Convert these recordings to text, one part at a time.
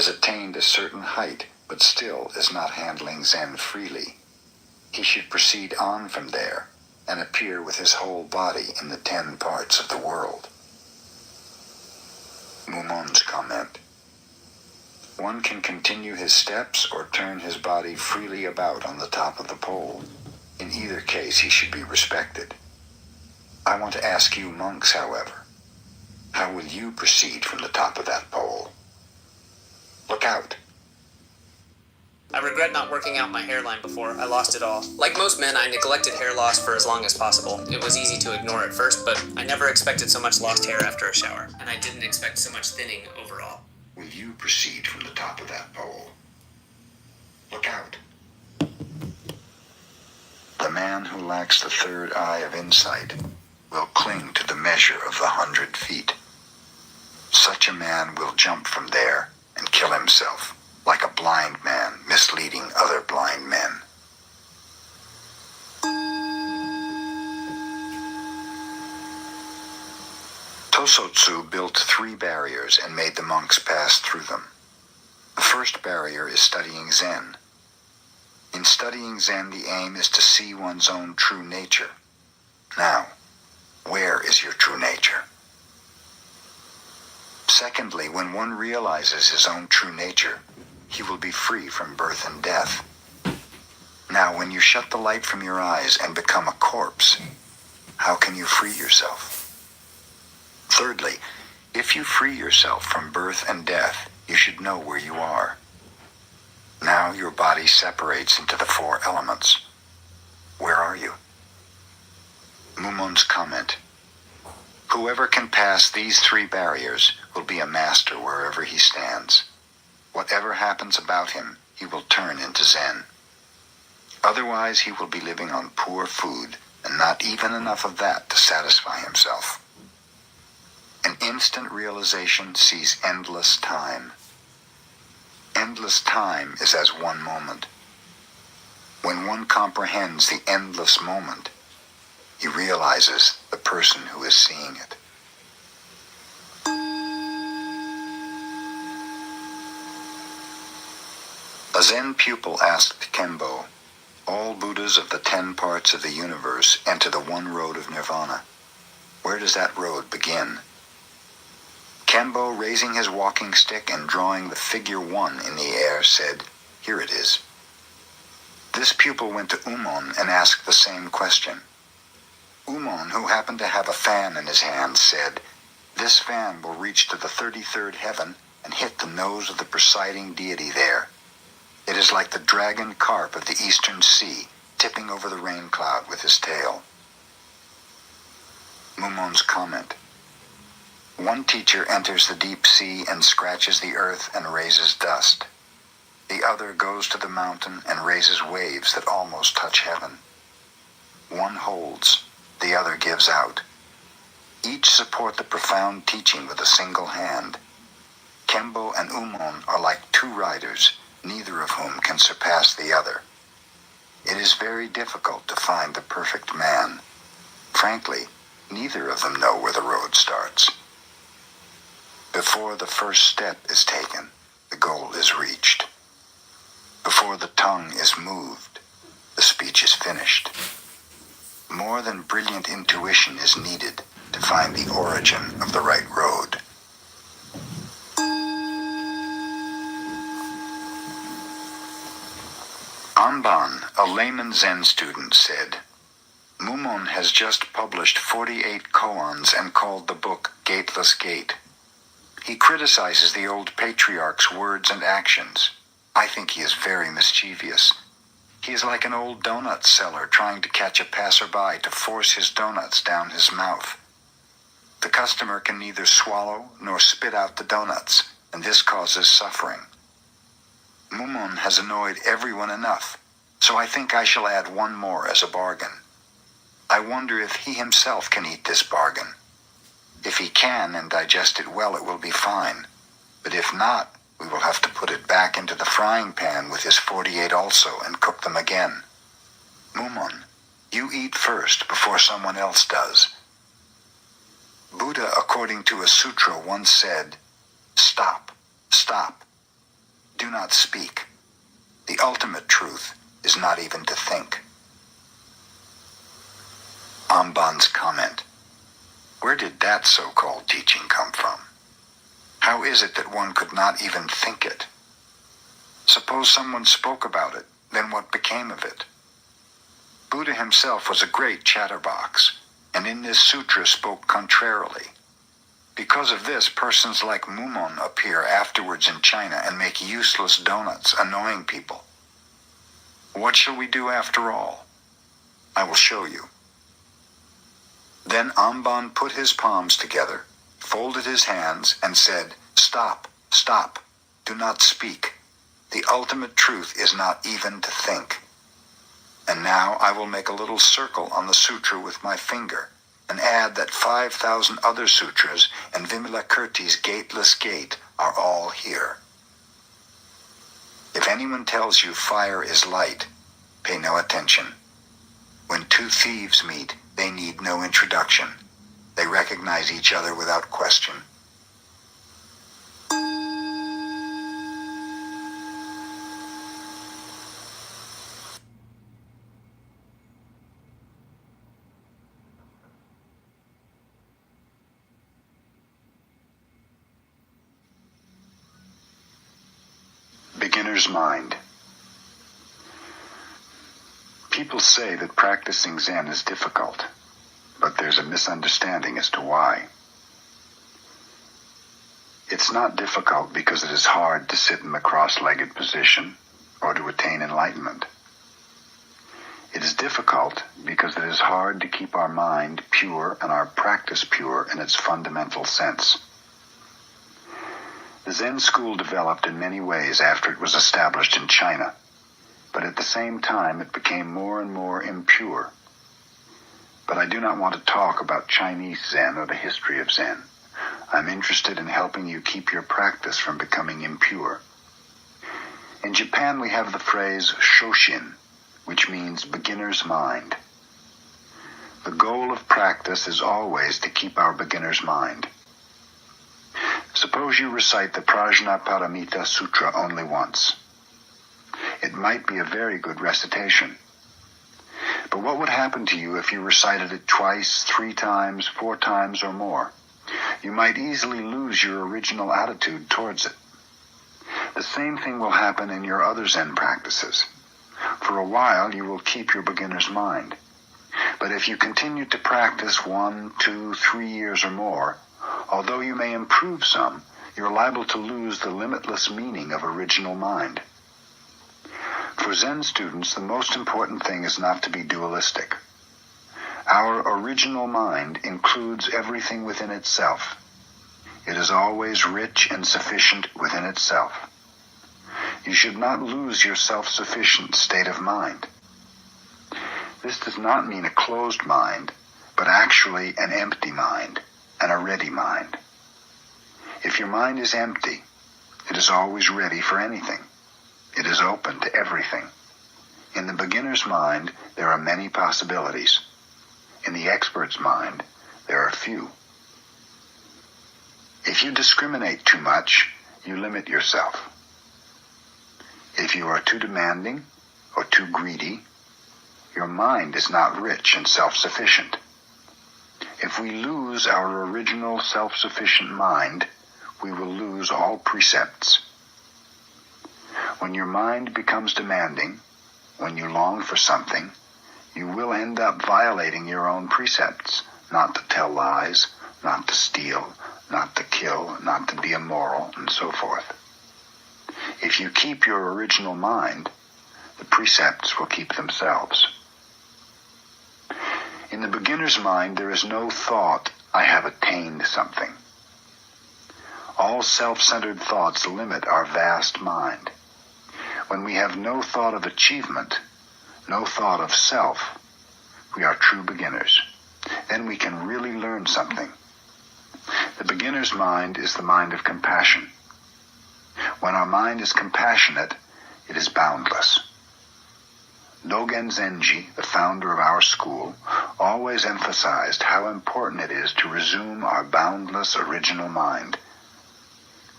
has attained a certain height, but still is not handling Zen freely. He should proceed on from there and appear with his whole body in the 10 parts of the world. Mumon's comment. One can continue his steps or turn his body freely about on the top of the pole. In either case, he should be respected. I want to ask you monks, however, how will you proceed from the top of that pole? Look out! I regret not working out my hairline before. I lost it all. Like most men, I neglected hair loss for as long as possible. It was easy to ignore at first, but I never expected so much lost hair after a shower. And I didn't expect so much thinning overall. Will you proceed from the top of that pole? Look out! The man who lacks the third eye of insight will cling to the measure of the 100 feet. Such a man will jump from there and kill himself, like a blind man misleading other blind men. Tosotsu built 3 barriers and made the monks pass through them. The first barrier is studying Zen. In studying Zen, the aim is to see one's own true nature. Now, where is your true nature? Secondly, when one realizes his own true nature, he will be free from birth and death. Now, when you shut the light from your eyes and become a corpse, how can you free yourself? Thirdly, if you free yourself from birth and death, you should know where you are. Now your body separates into the 4 elements. Where are you? Mumon's comment. Whoever can pass these 3 barriers will be a master wherever he stands. Whatever happens about him, he will turn into Zen. Otherwise, he will be living on poor food, and not even enough of that to satisfy himself. An instant realization sees endless time. Endless time is as one moment. When one comprehends the endless moment, he realizes the person who is seeing it. A Zen pupil asked Kembo, all Buddhas of the 10 parts of the universe enter the one road of nirvana. Where does that road begin? Kembo, raising his walking stick and drawing the figure 1 in the air, said, here it is. This pupil went to Umon and asked the same question. Umon, who happened to have a fan in his hand, said, this fan will reach to the 33rd heaven and hit the nose of the presiding deity there. It is like the dragon carp of the eastern sea, tipping over the rain cloud with his tail. Mumon's comment. One teacher enters the deep sea and scratches the earth and raises dust. The other goes to the mountain and raises waves that almost touch heaven. One holds, the other gives out. Each support the profound teaching with a single hand. Kembo and Umon are like 2 riders, neither of whom can surpass the other. It is very difficult to find the perfect man. Frankly, neither of them know where the road starts. Before the first step is taken, the goal is reached. Before the tongue is moved, the speech is finished. More than brilliant intuition is needed to find the origin of the right road. Anban, a layman Zen student, said, Mumon has just published 48 koans and called the book Gateless Gate. He criticizes the old patriarch's words and actions. I think he is very mischievous. He is like an old donut seller trying to catch a passerby to force his donuts down his mouth. The customer can neither swallow nor spit out the donuts, and this causes suffering. Mumon has annoyed everyone enough, so I think I shall add 1 more as a bargain. I wonder if he himself can eat this bargain. If he can and digest it well, it will be fine. But if not, we will have to put it back into the frying pan with his 48 also and cook them again. Mumon, you eat first before someone else does. Buddha, according to a sutra, once said, stop, stop. not speak. The ultimate truth is not even to think. Amban's comment. Where did that so-called teaching come from? How is it that one could not even think it? Suppose someone spoke about it, then what became of it? Buddha himself was a great chatterbox, and in this sutra spoke contrarily. Because of this, persons like Mumon appear afterwards in China and make useless donuts, annoying people. What shall we do after all? I will show you. Then Amban put his palms together, folded his hands, and said, "Stop, stop, do not speak. The ultimate truth is not even to think. And now I will make a little circle on the sutra with my finger, and add that 5,000 other sutras and Vimalakirti's gateless gate are all here. If anyone tells you fire is light, pay no attention. When two thieves meet, they need no introduction. They recognize each other without question. Beginner's mind. People say that practicing Zen is difficult, but there's a misunderstanding as to why. It's not difficult because it is hard to sit in the cross-legged position or to attain enlightenment. It is difficult because it is hard to keep our mind pure and our practice pure in its fundamental sense. The Zen school developed in many ways after it was established in China, but at the same time it became more and more impure. But I do not want to talk about Chinese Zen or the history of Zen. I'm interested in helping you keep your practice from becoming impure. In Japan we have the phrase shoshin, which means beginner's mind. The goal of practice is always to keep our beginner's mind. Suppose you recite the Prajnaparamita Sutra only once. It might be a very good recitation. But what would happen to you if you recited it twice, 3 times, 4 times, or more? You might easily lose your original attitude towards it. The same thing will happen in your other Zen practices. For a while, you will keep your beginner's mind. But if you continue to practice 1, 2, 3 years or more, although you may improve some, you're liable to lose the limitless meaning of original mind. For Zen students, the most important thing is not to be dualistic. Our original mind includes everything within itself. It is always rich and sufficient within itself. You should not lose your self-sufficient state of mind. This does not mean a closed mind, but actually an empty mind and a ready mind. If your mind is empty, it is always ready for anything. It is open to everything. In the beginner's mind, there are many possibilities. In the expert's mind, there are few. If you discriminate too much, you limit yourself. If you are too demanding or too greedy, your mind is not rich and self-sufficient. If we lose our original self-sufficient mind, we will lose all precepts. When your mind becomes demanding, when you long for something, you will end up violating your own precepts, not to tell lies, not to steal, not to kill, not to be immoral, and so forth. If you keep your original mind, the precepts will keep themselves. In the beginner's mind, there is no thought, I have attained something. All self-centered thoughts limit our vast mind. When we have no thought of achievement, no thought of self, we are true beginners. Then we can really learn something. The beginner's mind is the mind of compassion. When our mind is compassionate, it is boundless. Dogen Zenji, the founder of our school, always emphasized how important it is to resume our boundless original mind.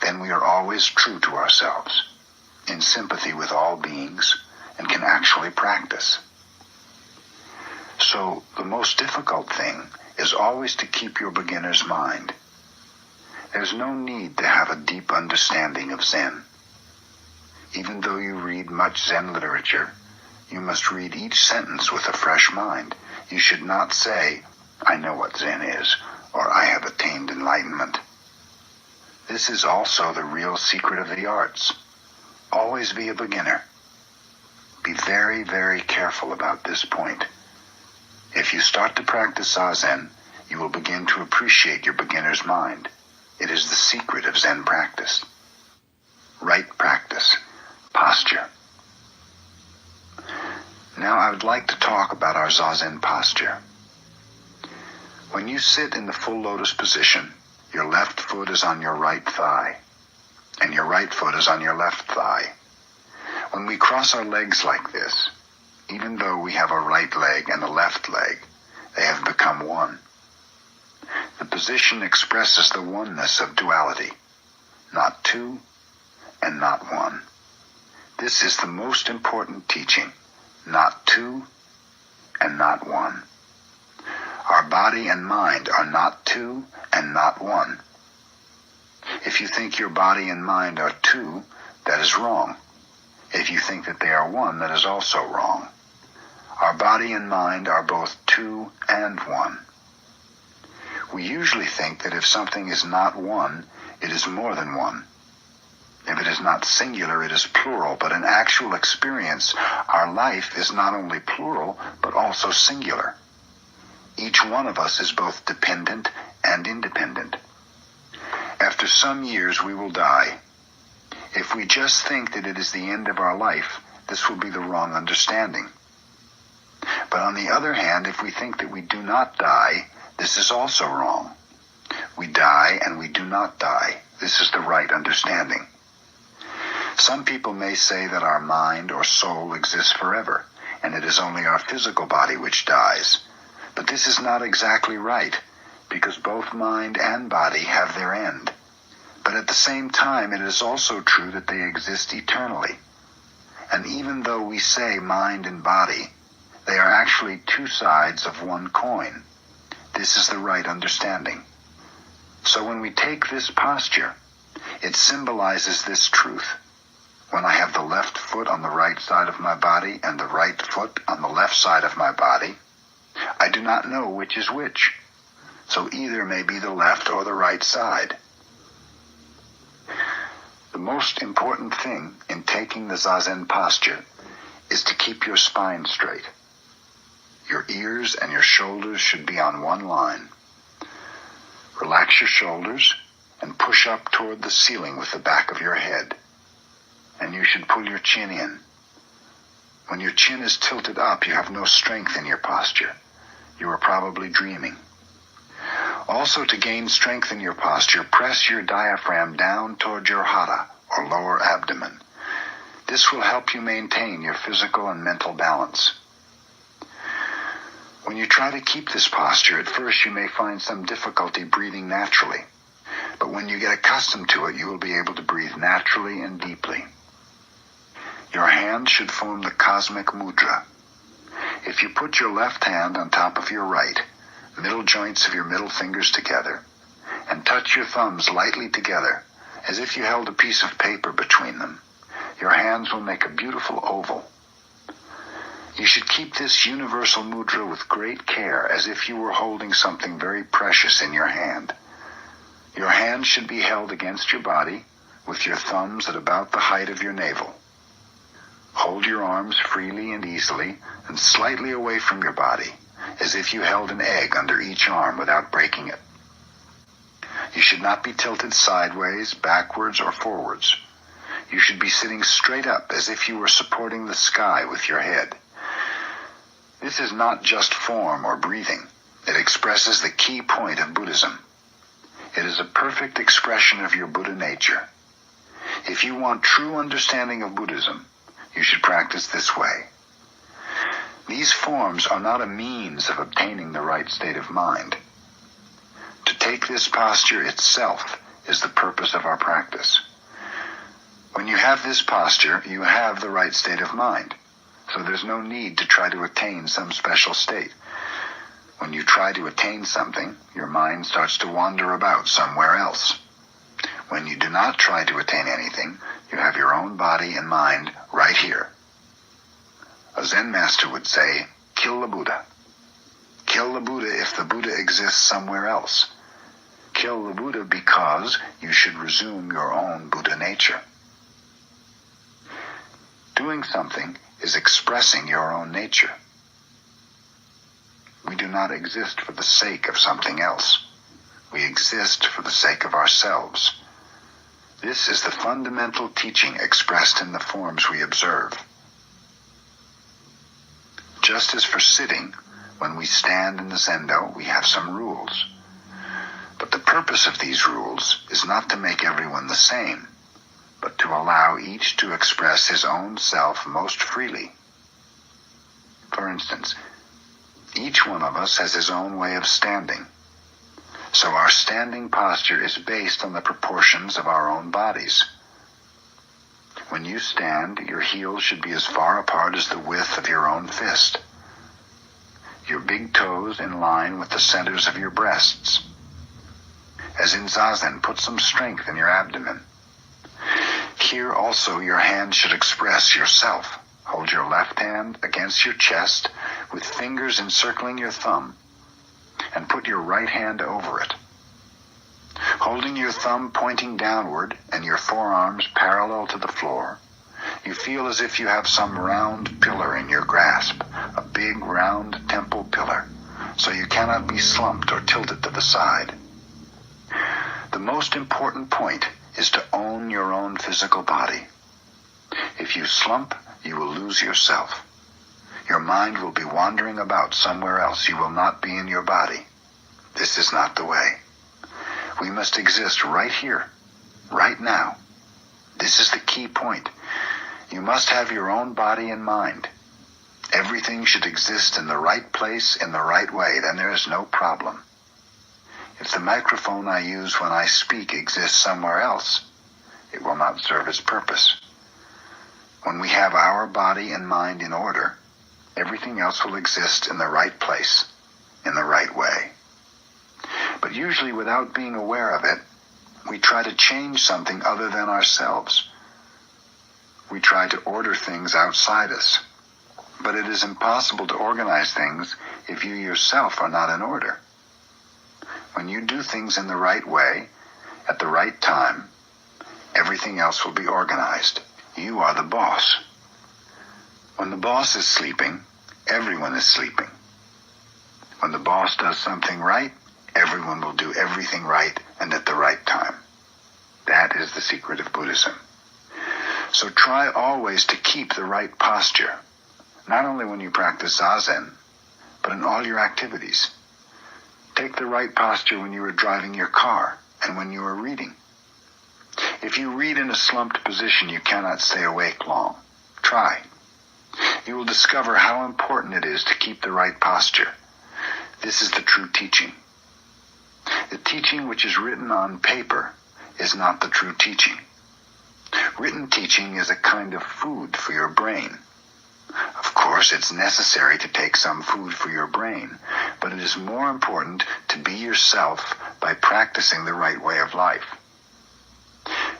Then we are always true to ourselves. in sympathy with all beings, and can actually practice. So the most difficult thing is always to keep your beginner's mind. There's no need to have a deep understanding of Zen. Even though you read much Zen literature, you must read each sentence with a fresh mind. You should not say, "I know what Zen is," or "I have attained enlightenment." This is also the real secret of the arts. Always be a beginner. Be very, very careful about this point. If you start to practice Zazen, you will begin to appreciate your beginner's mind. It is the secret of Zen practice. Right practice, posture. Now I would like to talk about our Zazen posture. When you sit in the full lotus position, your left foot is on your right thigh, and your right foot is on your left thigh. When we cross our legs like this, even though we have a right leg and a left leg, they have become one. The position expresses the oneness of duality, not two and not one. This is the most important teaching, not two and not one. Our body and mind are not two and not one. If you think your body and mind are two, that is wrong. If you think that they are one, that is also wrong. Our body and mind are both two and one. We usually think that if something is not one, it is more than one. If it is not singular, it is plural, but in actual experience, our life is not only plural, but also singular. Each one of us is both dependent and independent. After some years, we will die. If we just think that it is the end of our life, this will be the wrong understanding. But on the other hand, if we think that we do not die, this is also wrong. We die and we do not die. This is the right understanding. Some people may say that our mind or soul exists forever, and it is only our physical body which dies. But this is not exactly right, because both mind and body have their end. But at the same time, it is also true that they exist eternally. And even though we say mind and body, they are actually two sides of one coin. This is the right understanding. So when we take this posture, it symbolizes this truth. When I have the left foot on the right side of my body and the right foot on the left side of my body, I do not know which is which. So either may be the left or the right side. The most important thing in taking the Zazen posture is to keep your spine straight. Your ears and your shoulders should be on one line. Relax your shoulders and push up toward the ceiling with the back of your head. And you should pull your chin in. When your chin is tilted up, you have no strength in your posture. You are probably dreaming. Also, to gain strength in your posture, press your diaphragm down toward your hara, or lower abdomen. This will help you maintain your physical and mental balance. When you try to keep this posture, at first you may find some difficulty breathing naturally. But when you get accustomed to it, you will be able to breathe naturally and deeply. Your hand should form the cosmic mudra. If you put your left hand on top of your right, middle joints of your middle fingers together, and touch your thumbs lightly together, as if you held a piece of paper between them, your hands will make a beautiful oval. You should keep this universal mudra with great care, as if you were holding something very precious in your hand. Your hand should be held against your body, with your thumbs at about the height of your navel. Hold your arms freely and easily, and slightly away from your body, as if you held an egg under each arm without breaking it. You should not be tilted sideways, backwards, or forwards. You should be sitting straight up, as if you were supporting the sky with your head. This is not just form or breathing. It expresses the key point of Buddhism. It is a perfect expression of your Buddha nature. If you want true understanding of Buddhism, you should practice this way. These forms are not a means of obtaining the right state of mind. To take this posture itself is the purpose of our practice. When When you have this posture, you have the right state of mind. So there's no need to try to attain some special state. When you try to attain something, your mind starts to wander about somewhere else. When you do not try to attain anything, you have your own body and mind right here. A Zen master would say, kill the Buddha. Kill the Buddha if the Buddha exists somewhere else. Kill the Buddha because you should resume your own Buddha nature. Doing something is expressing your own nature. We do not exist for the sake of something else. We exist for the sake of ourselves. This is the fundamental teaching expressed in the forms we observe. Just as for sitting, when we stand in the zendo, we have some rules. But the purpose of these rules is not to make everyone the same, but to allow each to express his own self most freely. For instance, each one of us has his own way of standing. So our standing posture is based on the proportions of our own bodies. When you stand, your heels should be as far apart as the width of your own fist. Your big toes in line with the centers of your breasts. As in Zazen, put some strength in your abdomen. Here also your hand should express yourself. Hold your left hand against your chest with fingers encircling your thumb, and put your right hand over it. Holding your thumb pointing downward and your forearms parallel to the floor, you feel as if you have some round pillar in your grasp, a big round temple pillar, so you cannot be slumped or tilted to the side. The most important point is to own your own physical body. If you slump, you will lose yourself. Your mind will be wandering about somewhere else. You will not be in your body. This is not the way. We must exist right here, right now. This is the key point. You must have your own body and mind. Everything should exist in the right place, in the right way. Then there is no problem. If the microphone I use when I speak exists somewhere else, it will not serve its purpose. When we have our body and mind in order, everything else will exist in the right place, in the right way. But usually without being aware of it, we try to change something other than ourselves. We try to order things outside us. But it is impossible to organize things if you yourself are not in order. When you do things in the right way, at the right time, everything else will be organized. You are the boss. When the boss is sleeping, everyone is sleeping. When the boss does something right, everyone will do everything right and at the right time. That is the secret of Buddhism. So try always to keep the right posture, not only when you practice Zazen, but in all your activities. Take the right posture when you are driving your car and when you are reading. If you read in a slumped position, you cannot stay awake long. Try. You will discover how important it is to keep the right posture. This is the true teaching. The teaching which is written on paper is not the true teaching. Written teaching is a kind of food for your brain. Of course, it's necessary to take some food for your brain, but it is more important to be yourself by practicing the right way of life.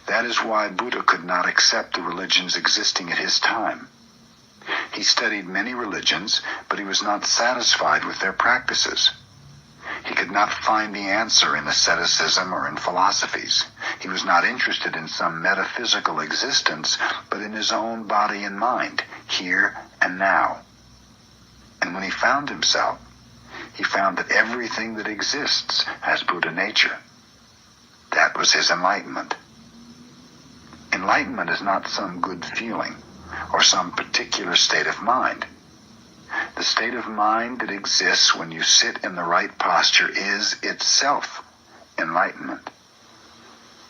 That is why Buddha could not accept the religions existing at his time. He studied many religions, but he was not satisfied with their practices. He could not find the answer in asceticism or in philosophies. He was not interested in some metaphysical existence, but in his own body and mind, here and now. And when he found himself, he found that everything that exists has Buddha nature. That was his enlightenment. Enlightenment is not some good feeling or some particular state of mind. The state of mind that exists when you sit in the right posture is itself enlightenment.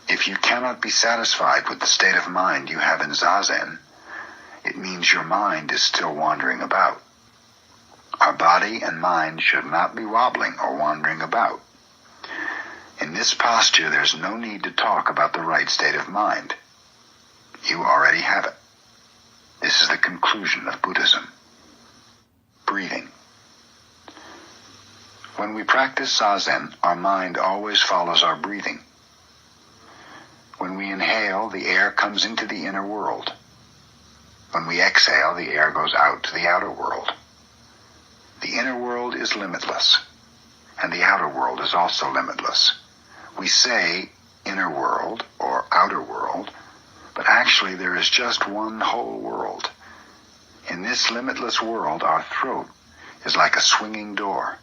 If you cannot be satisfied with the state of mind you have in Zazen, it means your mind is still wandering about. Our body and mind should not be wobbling or wandering about. In this posture, there's no need to talk about the right state of mind. You This is the conclusion of Buddhism. Breathing. When we practice Zazen, our mind always follows our breathing. When we inhale, the air comes into the inner world. When we exhale, the air goes out to the outer world. The inner world is limitless, and the outer world is also limitless. We say inner world or outer world, but actually there is just one whole world. In this limitless world, our throat is like a swinging door.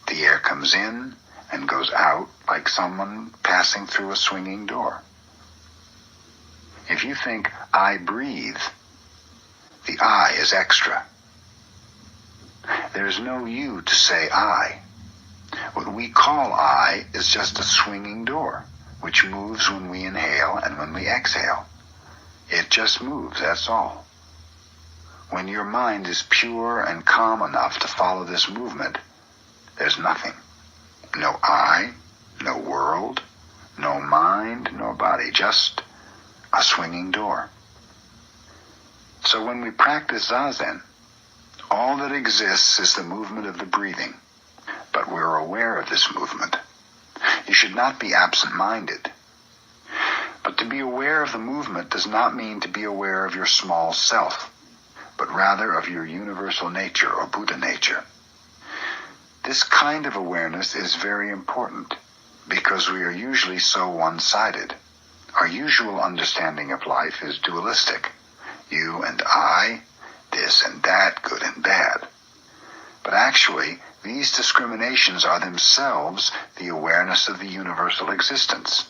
The air comes in and goes out like someone passing through a swinging door. If you think, I breathe, the I is extra. There's no you to say I. What we call I is just a swinging door, which moves when we inhale and when we exhale. It just moves, that's all. When your mind is pure and calm enough to follow this movement, there's nothing. No I, no world, no mind, no body, just a swinging door. So when we practice Zazen, all that exists is the movement of the breathing, but we're aware of this movement. You should not be absent-minded. But to be aware of the movement does not mean to be aware of your small self, but rather of your universal nature or Buddha nature. This kind of awareness is very important because we are usually so one-sided. Our usual understanding of life is dualistic. You and I, this and that, good and bad. But actually, these discriminations are themselves the awareness of the universal existence.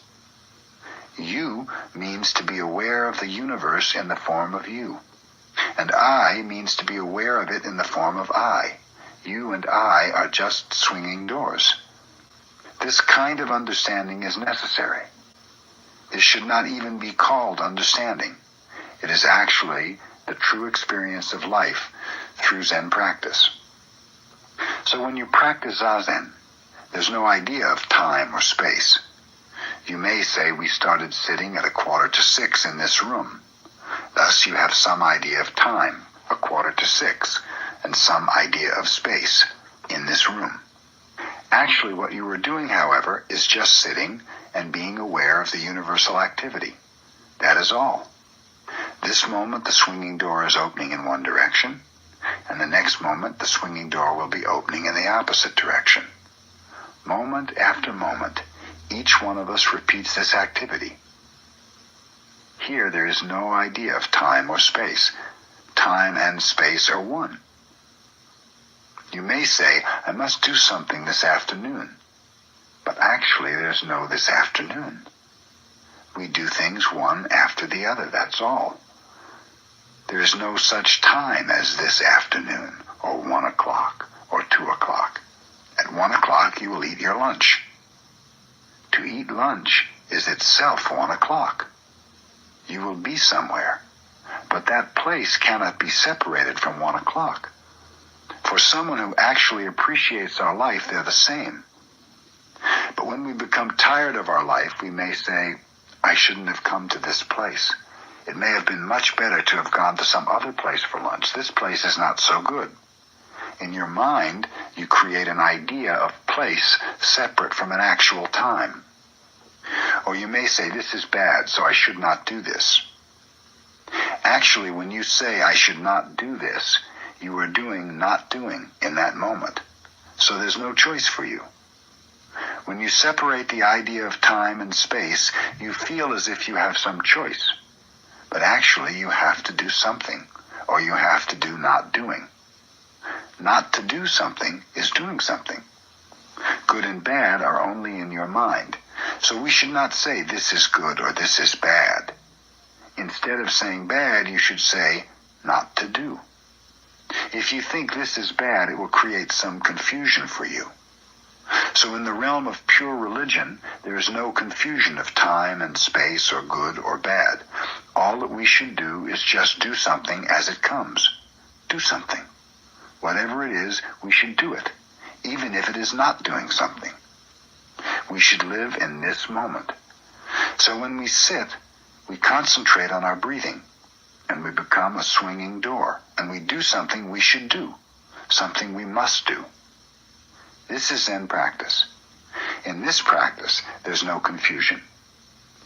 You means to be aware of the universe in the form of you. And I means to be aware of it in the form of I. You and I are just swinging doors. This kind of understanding is necessary. This should not even be called understanding. It is actually the true experience of life through Zen practice. So when you practice Zazen, there's no idea of time or space. You may say we started sitting at 5:45 in this room. Thus you have some idea of time, 5:45, and some idea of space in this room. Actually, what you were doing, however, is just sitting and being aware of the universal activity. That is all. This moment, the swinging door is opening in one direction, and the next moment, the swinging door will be opening in the opposite direction. Moment after moment, each one of us repeats this activity. Here, there is no idea of time or space. Time and space are one. You may say, I must do something this afternoon. But actually, there's no this afternoon. We do things one after the other, that's all. There is no such time as this afternoon, or 1 o'clock, or 2 o'clock. At 1 o'clock, you will eat your lunch. To eat lunch is itself 1 o'clock. You will be somewhere, but that place cannot be separated from 1 o'clock. For someone who actually appreciates our life, they're the same. But when we become tired of our life, we may say, I shouldn't have come to this place. It may have been much better to have gone to some other place for lunch. This place is not so good. In your mind, you create an idea of place separate from an actual time. Or you may say, this is bad, so I should not do this. Actually, when you say, I should not do this, you are doing not doing in that moment. So there's no choice for you. When you separate the idea of time and space, you feel as if you have some choice. But actually, you have to do something, or you have to do not doing. Not to do something is doing something. Good and bad are only in your mind. So we should not say this is good or this is bad. Instead of saying bad, you should say not to do. If you think this is bad, it will create some confusion for you. So in the realm of pure religion, there is no confusion of time and space or good or bad. All that we should do is just do something as it comes. Do something. Whatever it is, we should do it, even if it is not doing something. We should live in this moment. So when we sit, we concentrate on our breathing, and we become a swinging door, and we do something we should do, something we must do. This is Zen practice. In this practice, there's no confusion.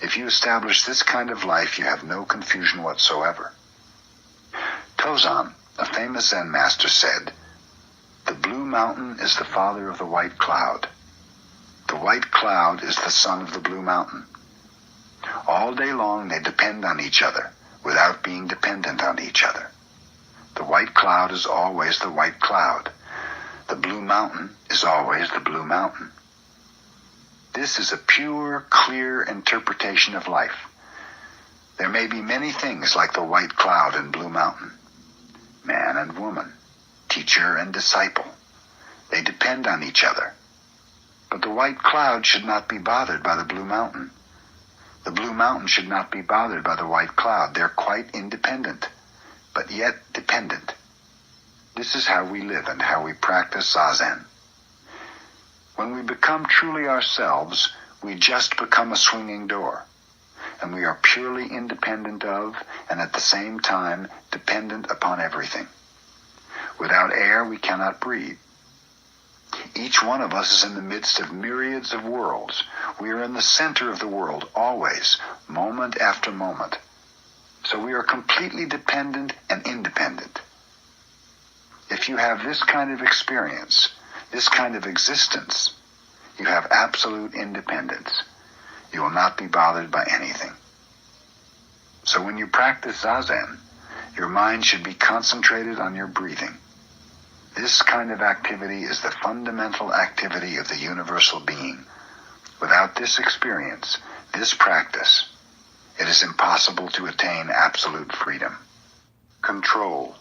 If you establish this kind of life, you have no confusion whatsoever. Tozan, a famous Zen master, said, "The blue mountain is the father of the white cloud. The white cloud is the son of the blue mountain. All day long they depend on each other without being dependent on each other. The white cloud is always the white cloud. The blue mountain is always the blue mountain." This is a pure, clear interpretation of life. There may be many things like the white cloud and blue mountain. Man and woman, teacher and disciple. They depend on each other. But the white cloud should not be bothered by the blue mountain. The blue mountain should not be bothered by the white cloud. They're quite independent, but yet dependent. This is how we live and how we practice Zazen. When we become truly ourselves, we just become a swinging door, and we are purely independent of, and at the same time, dependent upon everything. Without air, we cannot breathe. Each one of us is in the midst of myriads of worlds. We are in the center of the world, always, moment after moment. So we are completely dependent and independent. If you have this kind of experience, this kind of existence, you have absolute independence. You will not be bothered by anything. So when you practice Zazen, your mind should be concentrated on your breathing. This kind of activity is the fundamental activity of the universal being. Without this experience, this practice, it is impossible to attain absolute freedom. Control.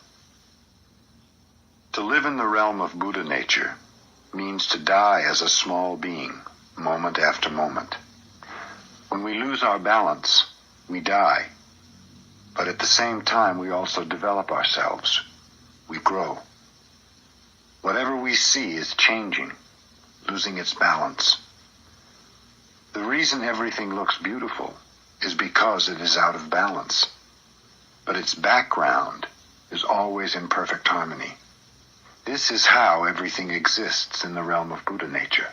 To live in the realm of Buddha nature means to die as a small being, moment after moment. When we lose our balance, we die. But at the same time, we also develop ourselves. We grow. Whatever we see is changing, losing its balance. The reason everything looks beautiful is because it is out of balance. But its background is always in perfect harmony. This is how everything exists in the realm of Buddha nature,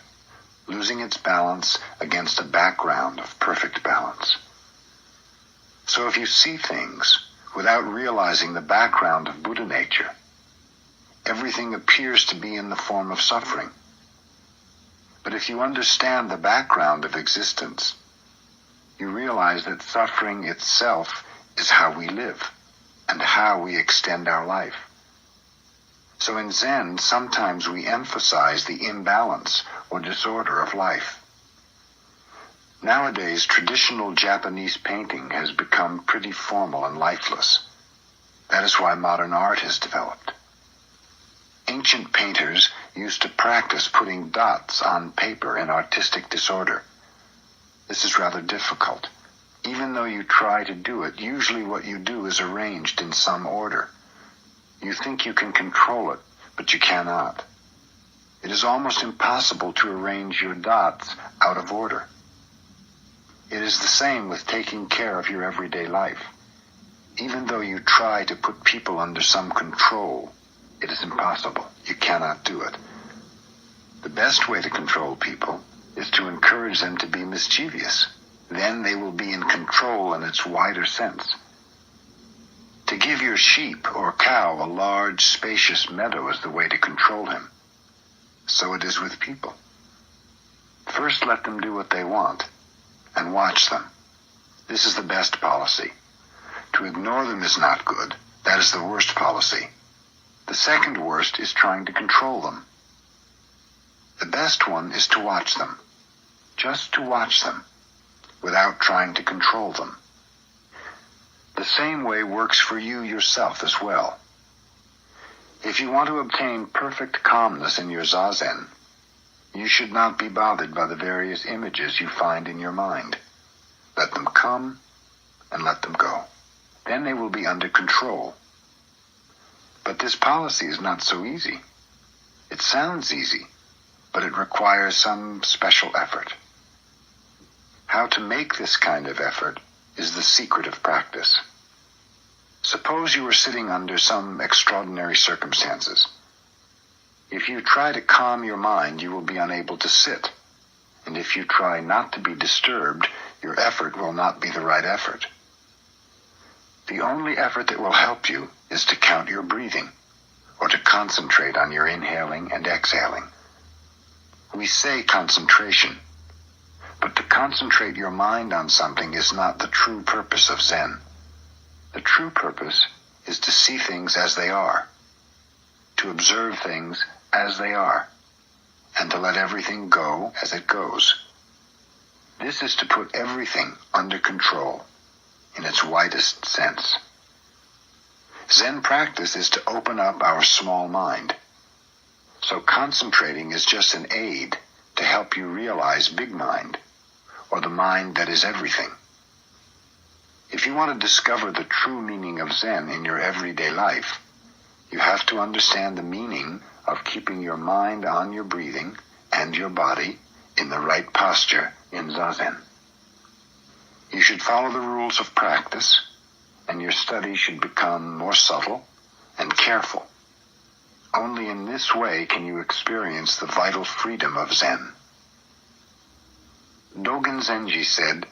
losing its balance against a background of perfect balance. So if you see things without realizing the background of Buddha nature, everything appears to be in the form of suffering. But if you understand the background of existence, you realize that suffering itself is how we live and how we extend our life. So in Zen, sometimes we emphasize the imbalance or disorder of life. Nowadays, traditional Japanese painting has become pretty formal and lifeless. That is why modern art has developed. Ancient painters used to practice putting dots on paper in artistic disorder. This is rather difficult. Even though you try to do it, usually what you do is arranged in some order. You think you can control it, but you cannot. It is almost impossible to arrange your dots out of order. It is the same with taking care of your everyday life. Even though you try to put people under some control, it is impossible. You cannot do it. The best way to control people is to encourage them to be mischievous. Then they will be in control in its wider sense. To give your sheep or cow a large, spacious meadow is the way to control him. So it is with people. First let them do what they want, and watch them. This is the best policy. To ignore them is not good. That is the worst policy. The second worst is trying to control them. The best one is to watch them. Just to watch them, without trying to control them. The same way works for you yourself as well. If you want to obtain perfect calmness in your Zazen, you should not be bothered by the various images you find in your mind. Let them come and let them go. Then they will be under control. But this policy is not so easy. It sounds easy, but it requires some special effort. How to make this kind of effort is the secret of practice. Suppose Suppose you are sitting under some extraordinary circumstances. If you try to calm your mind, you will be unable to sit. And if you try not to be disturbed, your effort will not be the right effort. The only effort that will help you is to count your breathing, or to concentrate on your inhaling and exhaling. We say concentration, but to concentrate your mind on something is not the true purpose of Zen. The true purpose is to see things as they are, to observe things as they are, and to let everything go as it goes. This is to put everything under control in its widest sense. Zen practice is to open up our small mind. So concentrating is just an aid to help you realize big mind, or the mind that is everything. If you want to discover the true meaning of Zen in your everyday life, you have to understand the meaning of keeping your mind on your breathing and your body in the right posture in Zazen. You should follow the rules of practice, and your study should become more subtle and careful. Only in this way can you experience the vital freedom of Zen. Dogen Zenji said,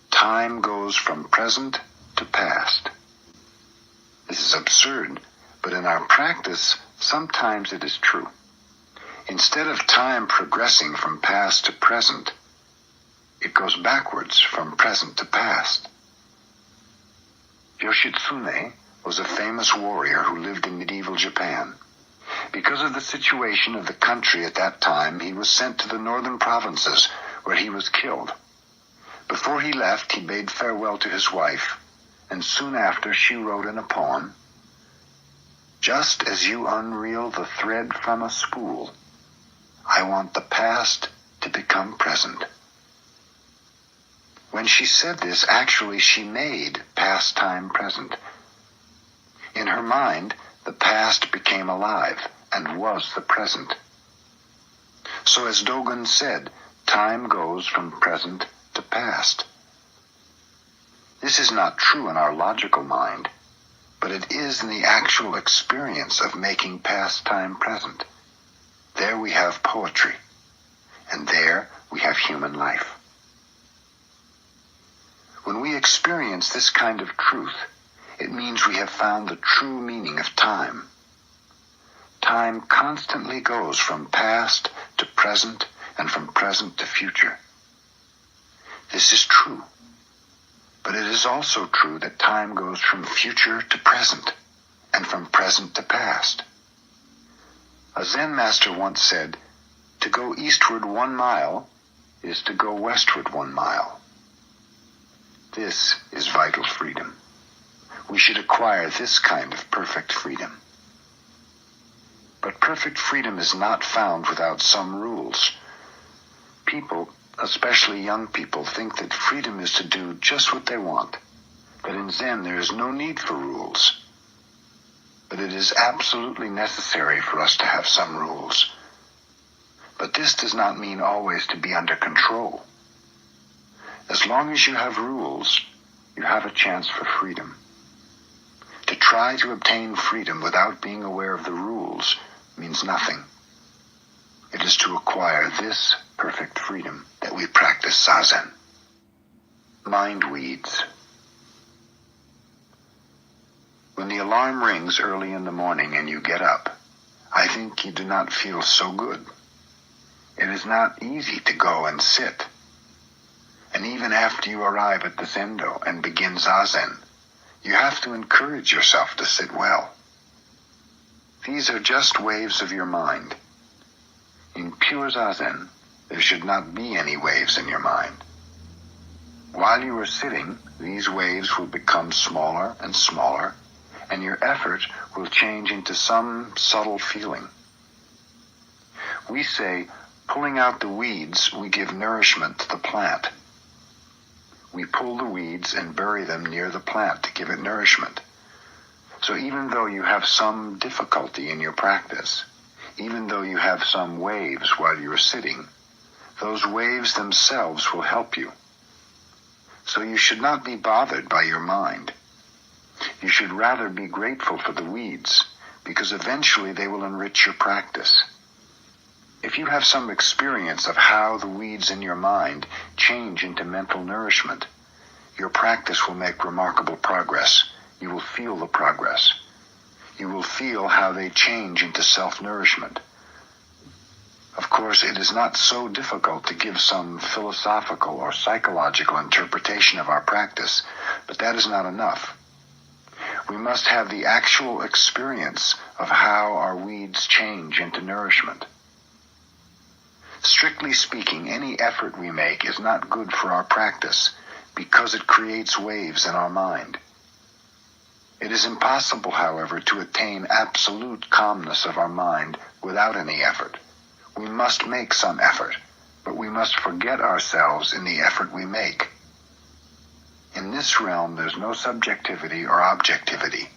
"Time goes from present to past." This is absurd, but in our practice, sometimes it is true. Instead of time progressing from past to present, it goes backwards from present to past. Yoshitsune was a famous warrior who lived in medieval Japan. Because of the situation of the country at that time, he was sent to the northern provinces, where he was killed. Before he left, he bade farewell to his wife, and soon after she wrote in a poem, "Just as you unreel the thread from a spool, I want the past to become present." When she said this, actually she made past time present. In her mind, the past became alive and was the present. So as Dogen said, time goes from present to past. This is not true in our logical mind, but it is in the actual experience of making past time present. There we have poetry, and there we have human life. When we experience this kind of truth, it means we have found the true meaning of time. Time constantly goes from past to present and from present to future. This is true, but it is also true that time goes from future to present and from present to past. A Zen master once said, "To go eastward 1 mile is to go westward 1 mile." This is vital freedom. We should acquire this kind of perfect freedom. But perfect freedom is not found without some rules. People, especially young people, think that freedom is to do just what they want, that in Zen there is no need for rules. But it is absolutely necessary for us to have some rules. But this does not mean always to be under control. As long as you have rules, you have a chance for freedom. To try to obtain freedom without being aware of the rules means nothing. It is to acquire this perfect freedom that we practice Zazen. Mind weeds. When the alarm rings early in the morning and you get up, I think you do not feel so good. It is not easy to go and sit. And even after you arrive at the Zendo and begin Zazen, you have to encourage yourself to sit well. These are just waves of your mind. In pure Zazen, there should not be any waves in your mind. While you are sitting, these waves will become smaller and smaller, and your effort will change into some subtle feeling. We say, pulling out the weeds, we give nourishment to the plant. We pull the weeds and bury them near the plant to give it nourishment. So even though you have some difficulty in your practice, even though you have some waves while you are sitting, those waves themselves will help you. So you should not be bothered by your mind. You should rather be grateful for the weeds, because eventually they will enrich your practice. If you have some experience of how the weeds in your mind change into mental nourishment, your practice will make remarkable progress. You will feel the progress. You will feel how they change into self-nourishment. Of course, it is not so difficult to give some philosophical or psychological interpretation of our practice, but that is not enough. We must have the actual experience of how our weeds change into nourishment. Strictly speaking, any effort we make is not good for our practice because it creates waves in our mind. It is impossible, however, to attain absolute calmness of our mind without any effort. We must make some effort, but we must forget ourselves in the effort we make. In this realm, there's no subjectivity or objectivity.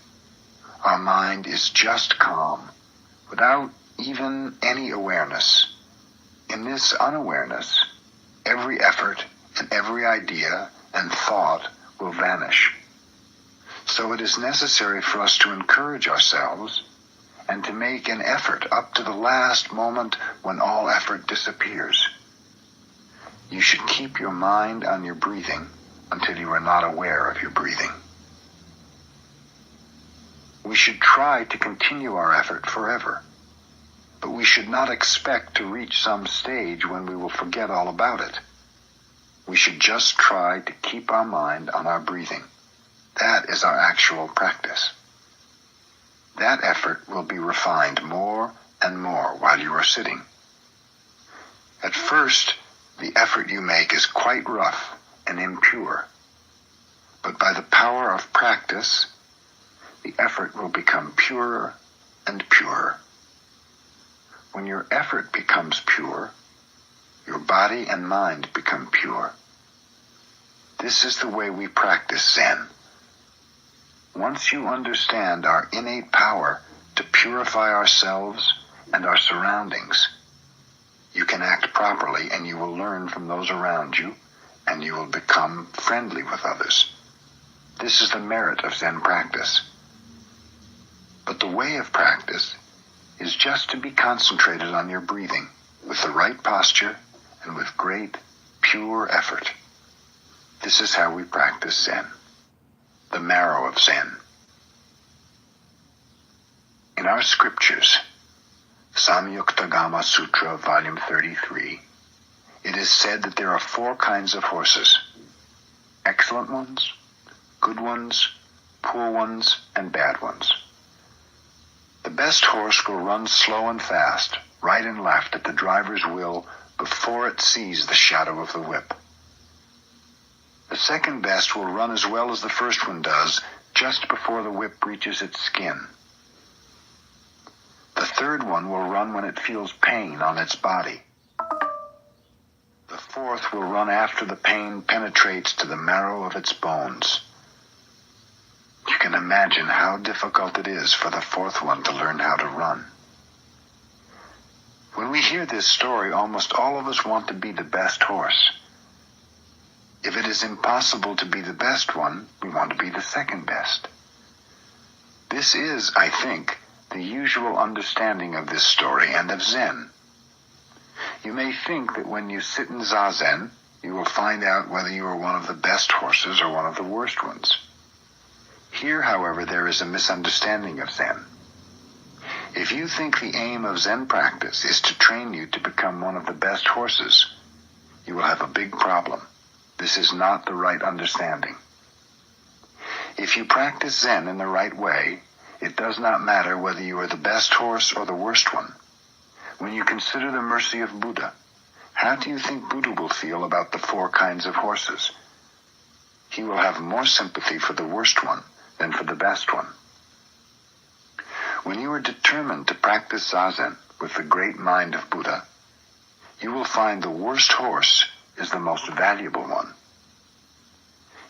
Our mind is just calm, without even any awareness. In this unawareness, every effort and every idea and thought will vanish. So it is necessary for us to encourage ourselves and to make an effort up to the last moment when all effort disappears. You should keep your mind on your breathing until you are not aware of your breathing. We should try to continue our effort forever, but we should not expect to reach some stage when we will forget all about it. We should just try to keep our mind on our breathing. That is our actual practice. That effort will be refined more and more while you are sitting. At first, the effort you make is quite rough and impure, but by the power of practice, the effort will become purer and purer. When your effort becomes pure, your body and mind become pure. This is the way we practice Zen. Once you understand our innate power to purify ourselves and our surroundings, you can act properly and you will learn from those around you and you will become friendly with others. This is the merit of Zen practice. But the way of practice is just to be concentrated on your breathing with the right posture and with great, pure effort. This is how we practice Zen. The marrow of Zen. In our scriptures, Samyuktagama Sutra, volume 33, it is said that there are 4 kinds of horses: excellent ones, good ones, poor ones, and bad ones. The best horse will run slow and fast, right and left at the driver's will before it sees the shadow of the whip. The second best will run as well as the first one does, just before the whip reaches its skin. The third one will run when it feels pain on its body. The fourth will run after the pain penetrates to the marrow of its bones. You can imagine how difficult it is for the fourth one to learn how to run. When we hear this story, almost all of us want to be the best horse. If it is impossible to be the best one, we want to be the second best. This is, I think, the usual understanding of this story and of Zen. You may think that when you sit in Zazen, you will find out whether you are one of the best horses or one of the worst ones. Here, however, there is a misunderstanding of Zen. If you think the aim of Zen practice is to train you to become one of the best horses, you will have a big problem. This is not the right understanding. If you practice Zen in the right way, it does not matter whether you are the best horse or the worst one. When you consider the mercy of Buddha, how do you think Buddha will feel about the 4 kinds of horses? He will have more sympathy for the worst one than for the best one. When you are determined to practice Zazen with the great mind of Buddha, you will find the worst horse is the most valuable one.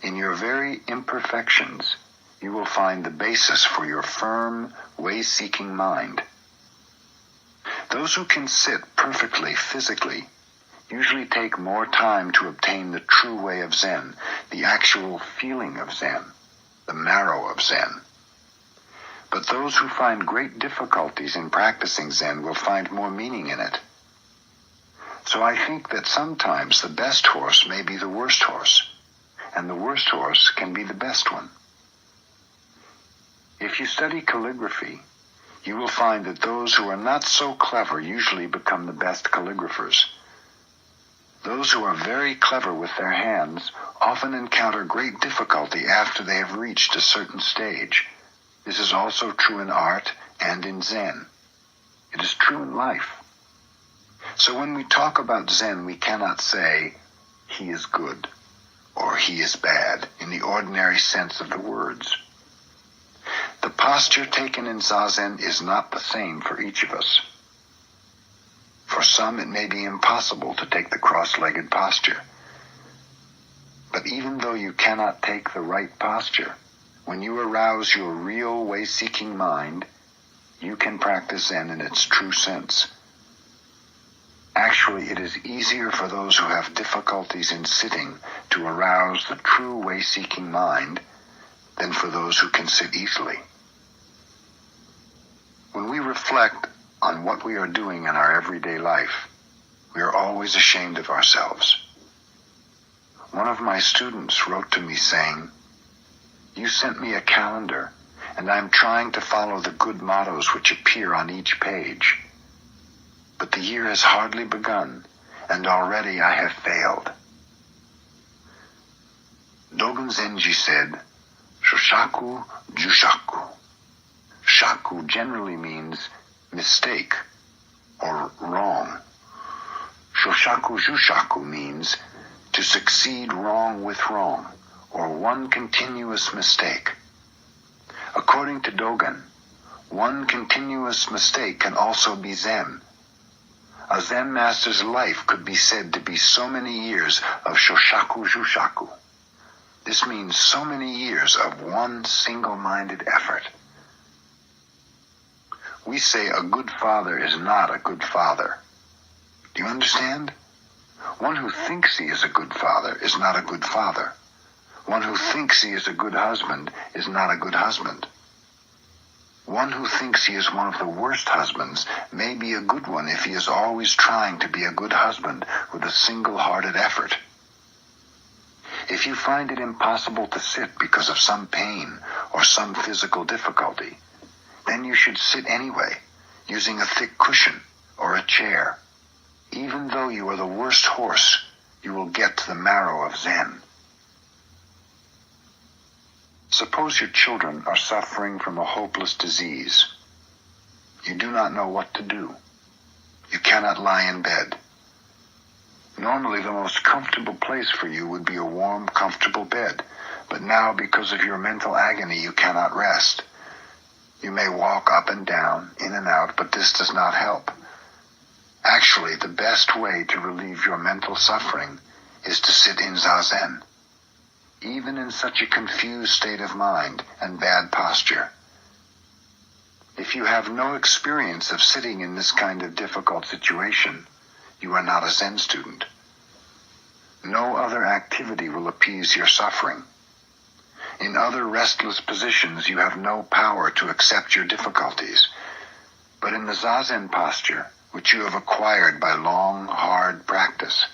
In your very imperfections, you will find the basis for your firm, way-seeking mind. Those who can sit perfectly physically usually take more time to obtain the true way of Zen, the actual feeling of Zen, the marrow of Zen, But those who find great difficulties in practicing Zen will find more meaning in it. So I think that sometimes the best horse may be the worst horse, and the worst horse can be the best one. If you study calligraphy, you will find that those who are not so clever usually become the best calligraphers. Those who are very clever with their hands often encounter great difficulty after they have reached a certain stage. This is also true in art and in Zen. It is true in life. So when we talk about Zen, we cannot say, he is good, or he is bad, in the ordinary sense of the words. The posture taken in Zazen is not the same for each of us. For some, it may be impossible to take the cross-legged posture. But even though you cannot take the right posture, when you arouse your real way-seeking mind, you can practice Zen in its true sense. Actually, it is easier for those who have difficulties in sitting to arouse the true way-seeking mind than for those who can sit easily. When we reflect on what we are doing in our everyday life, we are always ashamed of ourselves. One of my students wrote to me saying, "You sent me a calendar, and I'm trying to follow the good mottos which appear on each page. But the year has hardly begun, and already I have failed." Dogen Zenji said, "Shoshaku Jushaku." Shaku generally means mistake or wrong. Shoshaku Jushaku means to succeed wrong with wrong, or one continuous mistake. According to Dogen, one continuous mistake can also be Zen. A Zen master's life could be said to be so many years of Shoshaku Jushaku. This means so many years of one single-minded effort. We say a good father is not a good father. Do you understand? One who thinks he is a good father is not a good father. One who thinks he is a good husband is not a good husband. One who thinks he is one of the worst husbands may be a good one if he is always trying to be a good husband with a single-hearted effort. If you find it impossible to sit because of some pain or some physical difficulty, then you should sit anyway, using a thick cushion or a chair. Even though you are the worst horse, you will get to the marrow of Zen. Suppose your children are suffering from a hopeless disease. You do not know what to do. You cannot lie in bed. Normally, the most comfortable place for you would be a warm, comfortable bed, but now, because of your mental agony, you cannot rest. You may walk up and down, in and out, but this does not help. Actually, the best way to relieve your mental suffering is to sit in Zazen, even in such a confused state of mind and bad posture. If you have no experience of sitting in this kind of difficult situation, you are not a Zen student. No other activity will appease your suffering. In other restless positions, you have no power to accept your difficulties. But in the Zazen posture, which you have acquired by long, hard practice,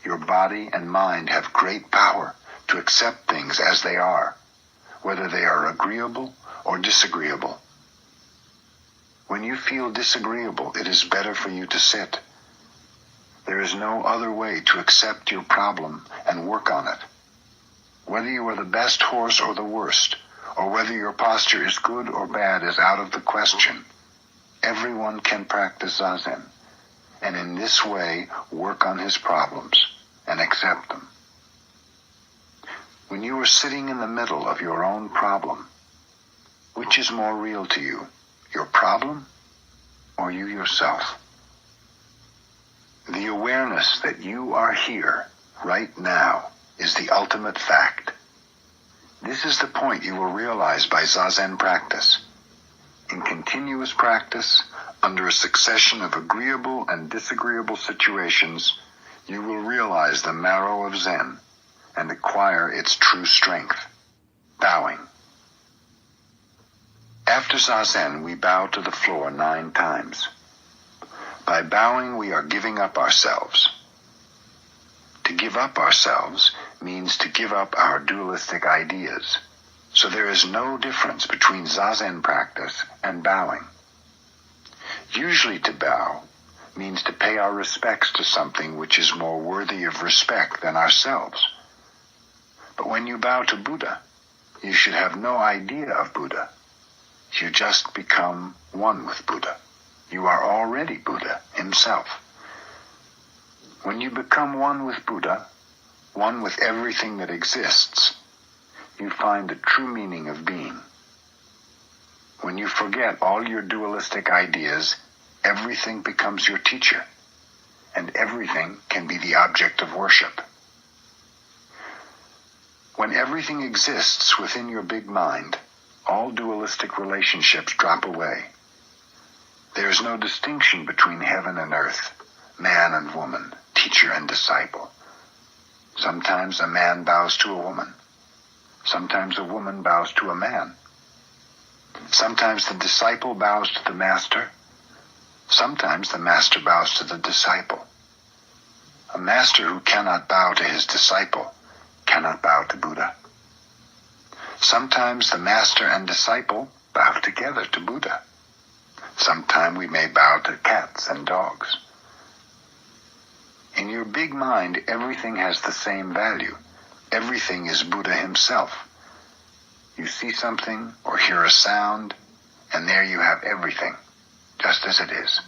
your body and mind have great power to accept things as they are, whether they are agreeable or disagreeable. When you feel disagreeable, it is better for you to sit. There is no other way to accept your problem and work on it. Whether you are the best horse or the worst, or whether your posture is good or bad is out of the question. Everyone can practice Zazen, and in this way work on his problems and accept them. When you are sitting in the middle of your own problem, which is more real to you, your problem or you yourself? The awareness that you are here, right now, is the ultimate fact. This is the point you will realize by Zazen practice. In continuous practice, under a succession of agreeable and disagreeable situations, you will realize the marrow of Zen and acquire its true strength. Bowing. After Zazen, we bow to the floor 9 times. By bowing, we are giving up ourselves. To give up ourselves means to give up our dualistic ideas. So there is no difference between Zazen practice and bowing. Usually to bow means to pay our respects to something which is more worthy of respect than ourselves. But when you bow to Buddha, you should have no idea of Buddha. You just become one with Buddha. You are already Buddha himself. When you become one with Buddha, one with everything that exists, you find the true meaning of being. When you forget all your dualistic ideas, everything becomes your teacher, and everything can be the object of worship. When everything exists within your big mind, all dualistic relationships drop away. There is no distinction between heaven and earth, man and woman, teacher and disciple. Sometimes a man bows to a woman. Sometimes a woman bows to a man. Sometimes the disciple bows to the master. Sometimes the master bows to the disciple. A master who cannot bow to his disciple cannot bow to Buddha. Sometimes the master and disciple bow together to Buddha. Sometime we may bow to cats and dogs. In your big mind, everything has the same value. Everything is Buddha himself. You see something or hear a sound, and there you have everything, just as it is.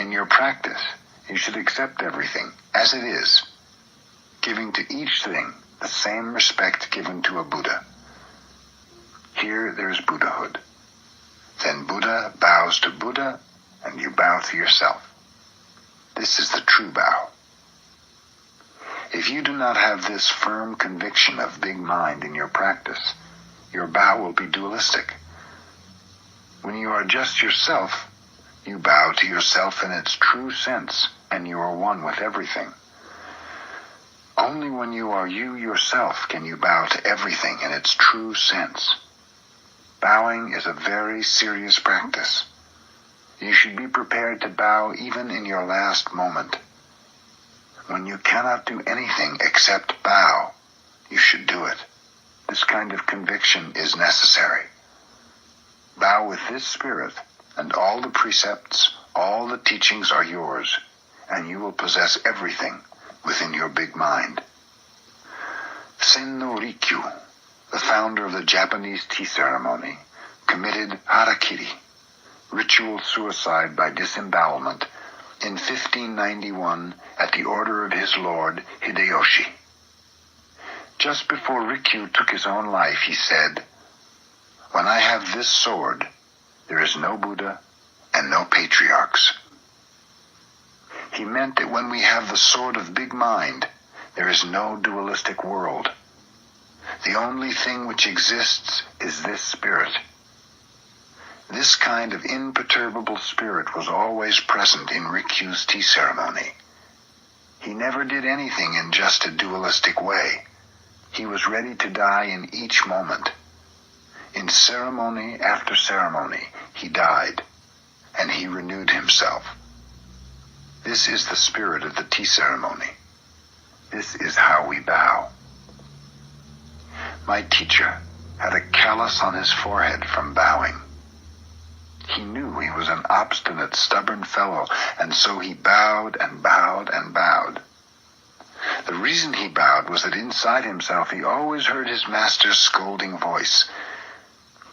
In your practice, you should accept everything as it is, giving to each thing the same respect given to a Buddha. Here there's Buddhahood. Then Buddha bows to Buddha, and you bow to yourself. This is the true bow. If you do not have this firm conviction of big mind in your practice, your bow will be dualistic. When you are just yourself, you bow to yourself in its true sense, and you are one with everything. Only when you are you yourself can you bow to everything in its true sense. Bowing is a very serious practice. You should be prepared to bow even in your last moment. When you cannot do anything except bow, you should do it. This kind of conviction is necessary. Bow with this spirit, and all the precepts, all the teachings are yours, and you will possess everything within your big mind. Sen-no Rikyu, the founder of the Japanese tea ceremony, committed harakiri, ritual suicide by disembowelment, in 1591 at the order of his lord Hideyoshi. Just before Rikyu took his own life, he said, "When I have this sword, there is no Buddha and no patriarchs." He meant that when we have the sword of big mind, there is no dualistic world. The only thing which exists is this spirit. This kind of imperturbable spirit was always present in Rikyu's tea ceremony. He never did anything in just a dualistic way. He was ready to die in each moment. In ceremony after ceremony, he died, and he renewed himself. This is the spirit of the tea ceremony. This is how we bow. My teacher had a callus on his forehead from bowing. He knew he was an obstinate, stubborn fellow, and so he bowed and bowed and bowed. The reason he bowed was that inside himself he always heard his master's scolding voice.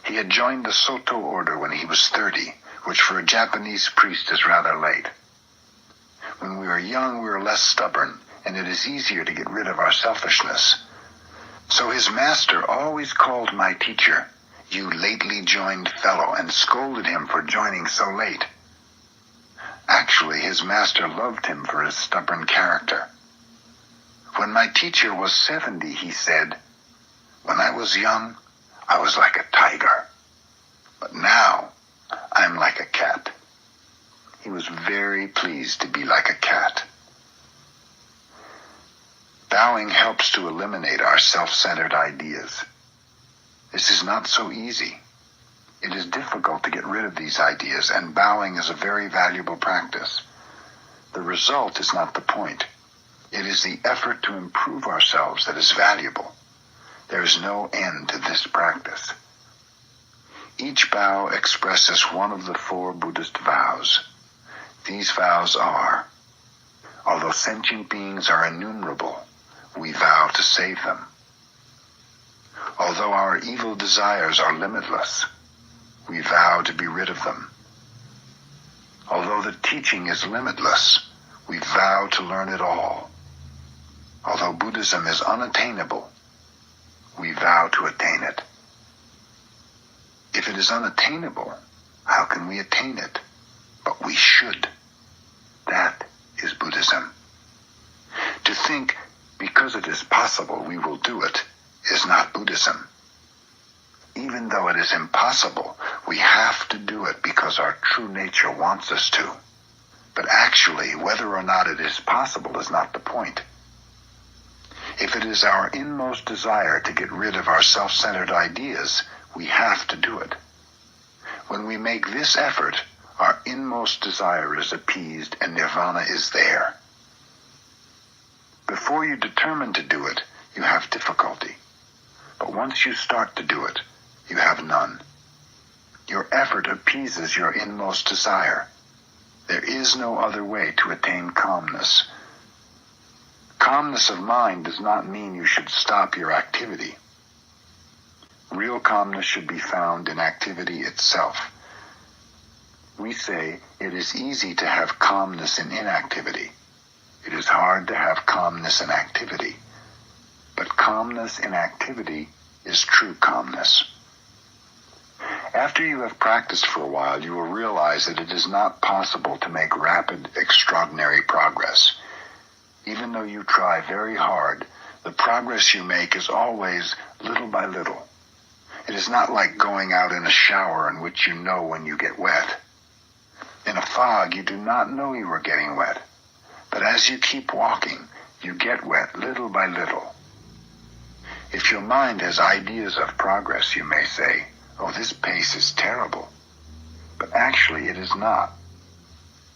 He had joined the Soto order when he was 30, which for a Japanese priest is rather late. When we are young, we are less stubborn, and it is easier to get rid of our selfishness. So his master always called my teacher, "You lately joined fellow," and scolded him for joining so late. Actually, his master loved him for his stubborn character. When my teacher was 70, he said, "When I was young, I was like a tiger. But now, I'm like a cat." He was very pleased to be like a cat. Bowing helps to eliminate our self-centered ideas. This is not so easy. It is difficult to get rid of these ideas, and bowing is a very valuable practice. The result is not the point. It is the effort to improve ourselves that is valuable. There is no end to this practice. Each bow expresses one of the 4 Buddhist vows. These vows are, although sentient beings are innumerable, we vow to save them. Although our evil desires are limitless, we vow to be rid of them. Although the teaching is limitless, we vow to learn it all. Although Buddhism is unattainable, we vow to attain it. If it is unattainable, how can we attain it? But we should. That is Buddhism. To think, because it is possible we will do it, is not Buddhism. Even though it is impossible, we have to do it because our true nature wants us to. But actually, whether or not it is possible is not the point. If it is our inmost desire to get rid of our self-centered ideas, we have to do it. When we make this effort, our inmost desire is appeased and nirvana is there. Before you determine to do it, you have difficulty. But once you start to do it, you have none. Your effort appeases your inmost desire. There is no other way to attain calmness. Calmness of mind does not mean you should stop your activity. Real calmness should be found in activity itself. We say it is easy to have calmness in inactivity. It is hard to have calmness in activity. But calmness in activity is true calmness. After you have practiced for a while, you will realize that it is not possible to make rapid, extraordinary progress. Even though you try very hard, the progress you make is always little by little. It is not like going out in a shower in which you know when you get wet. In a fog, you do not know you are getting wet. But as you keep walking, you get wet little by little. If your mind has ideas of progress, you may say, "Oh, this pace is terrible." But actually, it is not.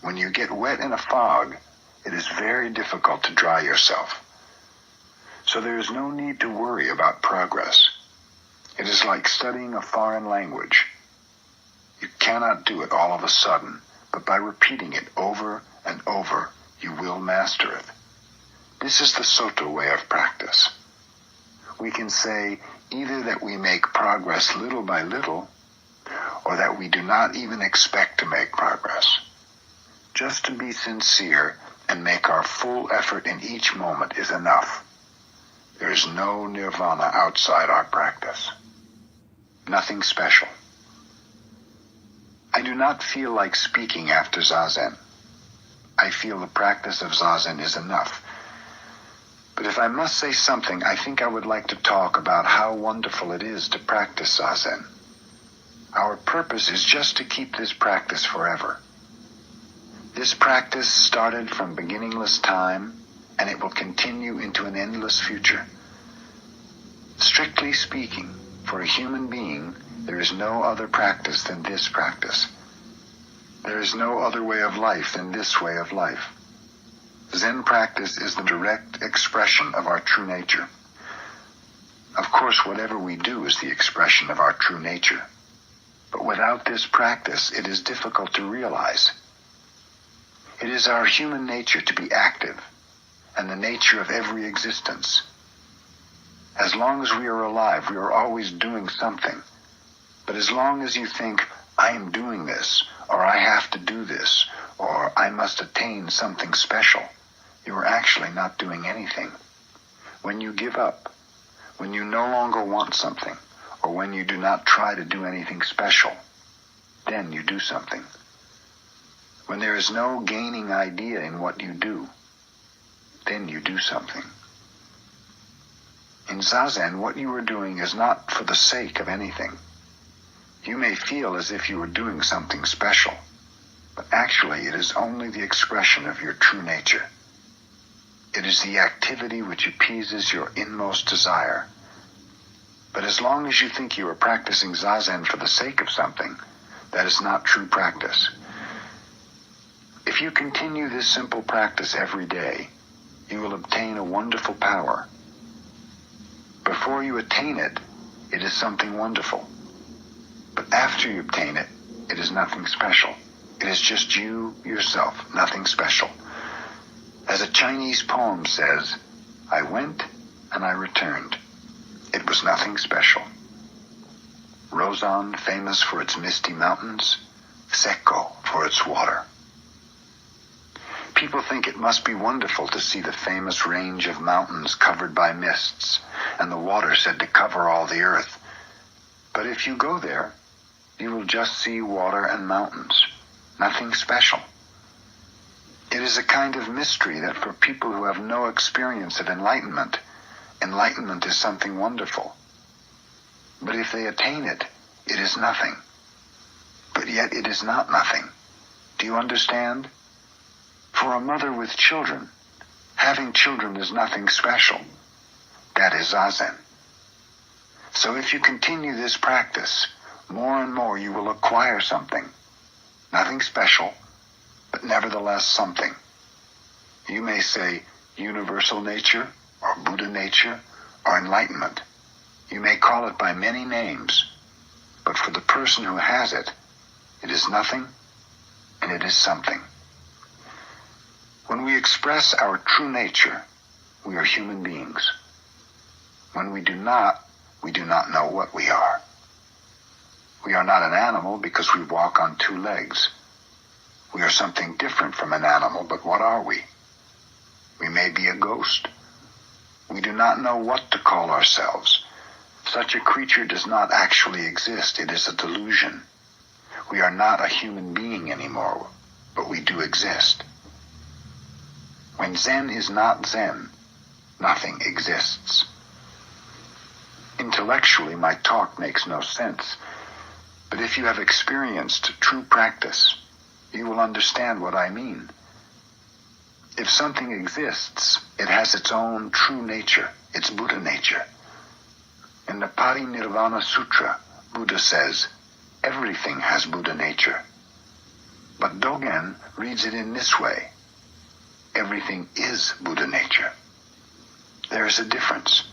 When you get wet in a fog, it is very difficult to dry yourself. So there is no need to worry about progress. It is like studying a foreign language. You cannot do it all of a sudden, but by repeating it over and over, you will master it. This is the Soto way of practice. We can say either that we make progress little by little, or that we do not even expect to make progress. Just to be sincere and make our full effort in each moment is enough. There is no nirvana outside our practice. Nothing special. I do not feel like speaking after Zazen. I feel the practice of Zazen is enough. But if I must say something, I think I would like to talk about how wonderful it is to practice Zazen. Our purpose is just to keep this practice forever. This practice started from beginningless time, and it will continue into an endless future. Strictly speaking, for a human being, there is no other practice than this practice. There is no other way of life than this way of life. Zen practice is the direct expression of our true nature. Of course, whatever we do is the expression of our true nature. But without this practice, it is difficult to realize. It is our human nature to be active, and the nature of every existence. As long as we are alive, we are always doing something. But as long as you think, "I am doing this," or "I have to do this," or "I must attain something special," you are actually not doing anything. When you give up, when you no longer want something, or when you do not try to do anything special, then you do something. When there is no gaining idea in what you do, then you do something. In Zazen, what you are doing is not for the sake of anything. You may feel as if you were doing something special, but actually it is only the expression of your true nature. It is the activity which appeases your inmost desire. But as long as you think you are practicing Zazen for the sake of something, that is not true practice. If you continue this simple practice every day, you will obtain a wonderful power. Before you attain it, it is something wonderful. But after you obtain it, it is nothing special. It is just you, yourself, nothing special. As a Chinese poem says, I went and I returned. It was nothing special. Rozan, famous for its misty mountains, Secco for its water. People think it must be wonderful to see the famous range of mountains covered by mists, and the water said to cover all the earth. But if you go there, you will just see water and mountains, nothing special. It is a kind of mystery that for people who have no experience of enlightenment, enlightenment is something wonderful. But if they attain it, it is nothing. But yet it is not nothing. Do you understand? For a mother with children, having children is nothing special. That is Zazen. So if you continue this practice, more and more you will acquire something. Nothing special, but nevertheless something. You may say universal nature, or Buddha nature, or enlightenment. You may call it by many names, but for the person who has it, it is nothing, and it is something. When we express our true nature, we are human beings. When we do not know what we are. We are not an animal because we walk on two legs. We are something different from an animal, but what are we? We may be a ghost. We do not know what to call ourselves. Such a creature does not actually exist. It is a delusion. We are not a human being anymore, but we do exist. When Zen is not Zen, nothing exists. Intellectually, my talk makes no sense, but if you have experienced true practice, you will understand what I mean. If something exists, it has its own true nature, its Buddha nature. In the Parinirvana Sutra, Buddha says, everything has Buddha nature. But Dogen reads it in this way, everything is Buddha nature. There is a difference.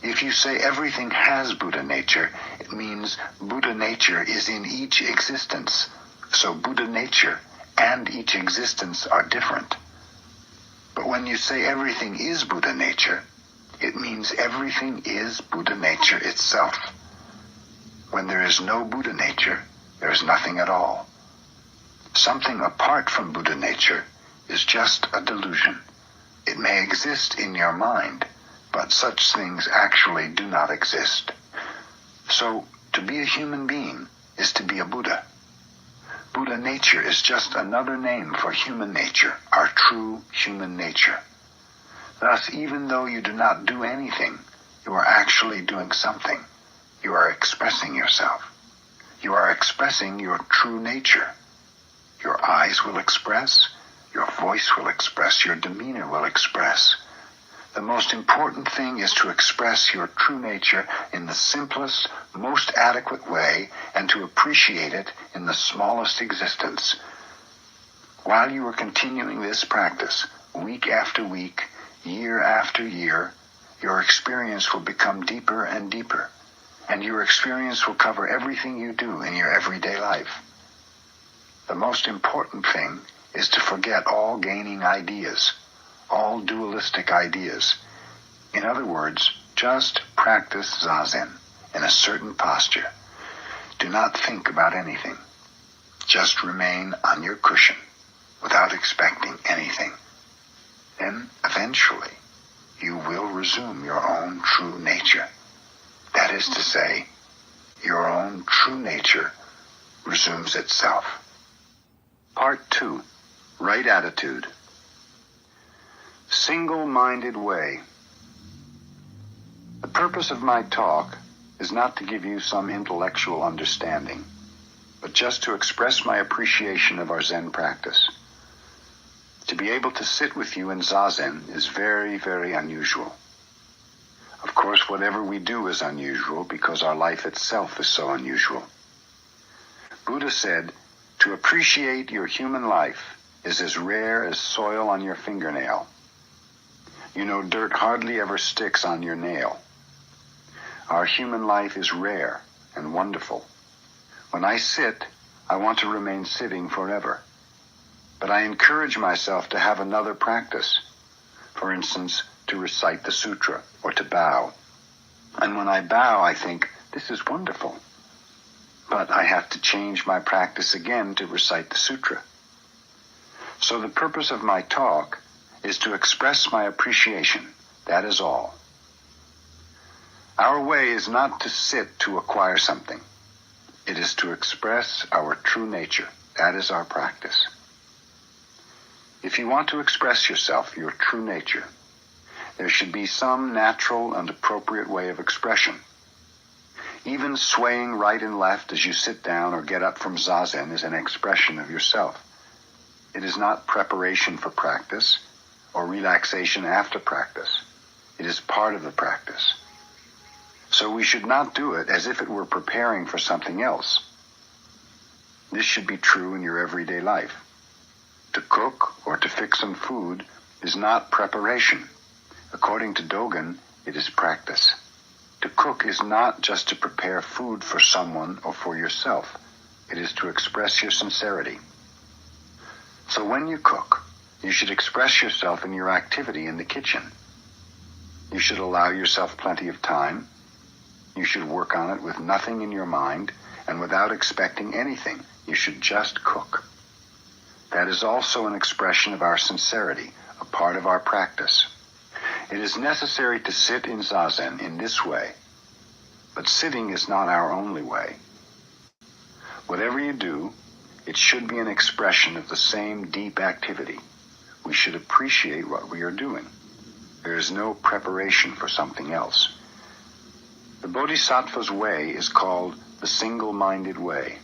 If you say everything has Buddha nature, it means Buddha nature is in each existence. So Buddha nature and each existence are different. But when you say everything is Buddha nature, it means everything is Buddha nature itself. When there is no Buddha nature, there is nothing at all. Something apart from Buddha nature is just a delusion. It may exist in your mind, but such things actually do not exist. So, to be a human being is to be a Buddha. Buddha nature is just another name for human nature, our true human nature. Thus, even though you do not do anything, you are actually doing something. You are expressing yourself. You are expressing your true nature. Your eyes will express, your voice will express, your demeanor will express. The most important thing is to express your true nature in the simplest, most adequate way and to appreciate it in the smallest existence. While you are continuing this practice, week after week, year after year, your experience will become deeper and deeper, and your experience will cover everything you do in your everyday life. The most important thing is to forget all gaining ideas, all dualistic ideas. In other words, just practice Zazen in a certain posture. Do not think about anything. Just remain on your cushion without expecting anything. Then, eventually, you will resume your own true nature. That is to say, your own true nature resumes itself. Part 2. Right attitude. Single-minded way. The purpose of my talk is not to give you some intellectual understanding, but just to express my appreciation of our Zen practice. To be able to sit with you in Zazen is very, very unusual. Of course, whatever we do is unusual because our life itself is so unusual. Buddha said, to appreciate your human life is as rare as soil on your fingernail. You know, dirt hardly ever sticks on your nail. Our human life is rare and wonderful. When I sit, I want to remain sitting forever. But I encourage myself to have another practice. For instance, to recite the sutra or to bow. And when I bow, I think, this is wonderful. But I have to change my practice again to recite the sutra. So the purpose of my talk is to express my appreciation. That is all. Our way is not to sit to acquire something. It is to express our true nature. That is our practice. If you want to express yourself, your true nature, there should be some natural and appropriate way of expression. Even swaying right and left as you sit down or get up from zazen is an expression of yourself. It is not preparation for practice or relaxation after practice. It is part of the practice. So we should not do it as if it were preparing for something else. This should be true in your everyday life. To cook or to fix some food is not preparation. According to Dogen, it is practice. To cook is not just to prepare food for someone or for yourself. It is to express your sincerity. So when you cook, you should express yourself in your activity in the kitchen. You should allow yourself plenty of time. You should work on it with nothing in your mind and without expecting anything. You should just cook. That is also an expression of our sincerity, a part of our practice. It is necessary to sit in zazen in this way, but sitting is not our only way. Whatever you do, it should be an expression of the same deep activity. We should appreciate what we are doing. There is no preparation for something else. The Bodhisattva's way is called the single-minded way,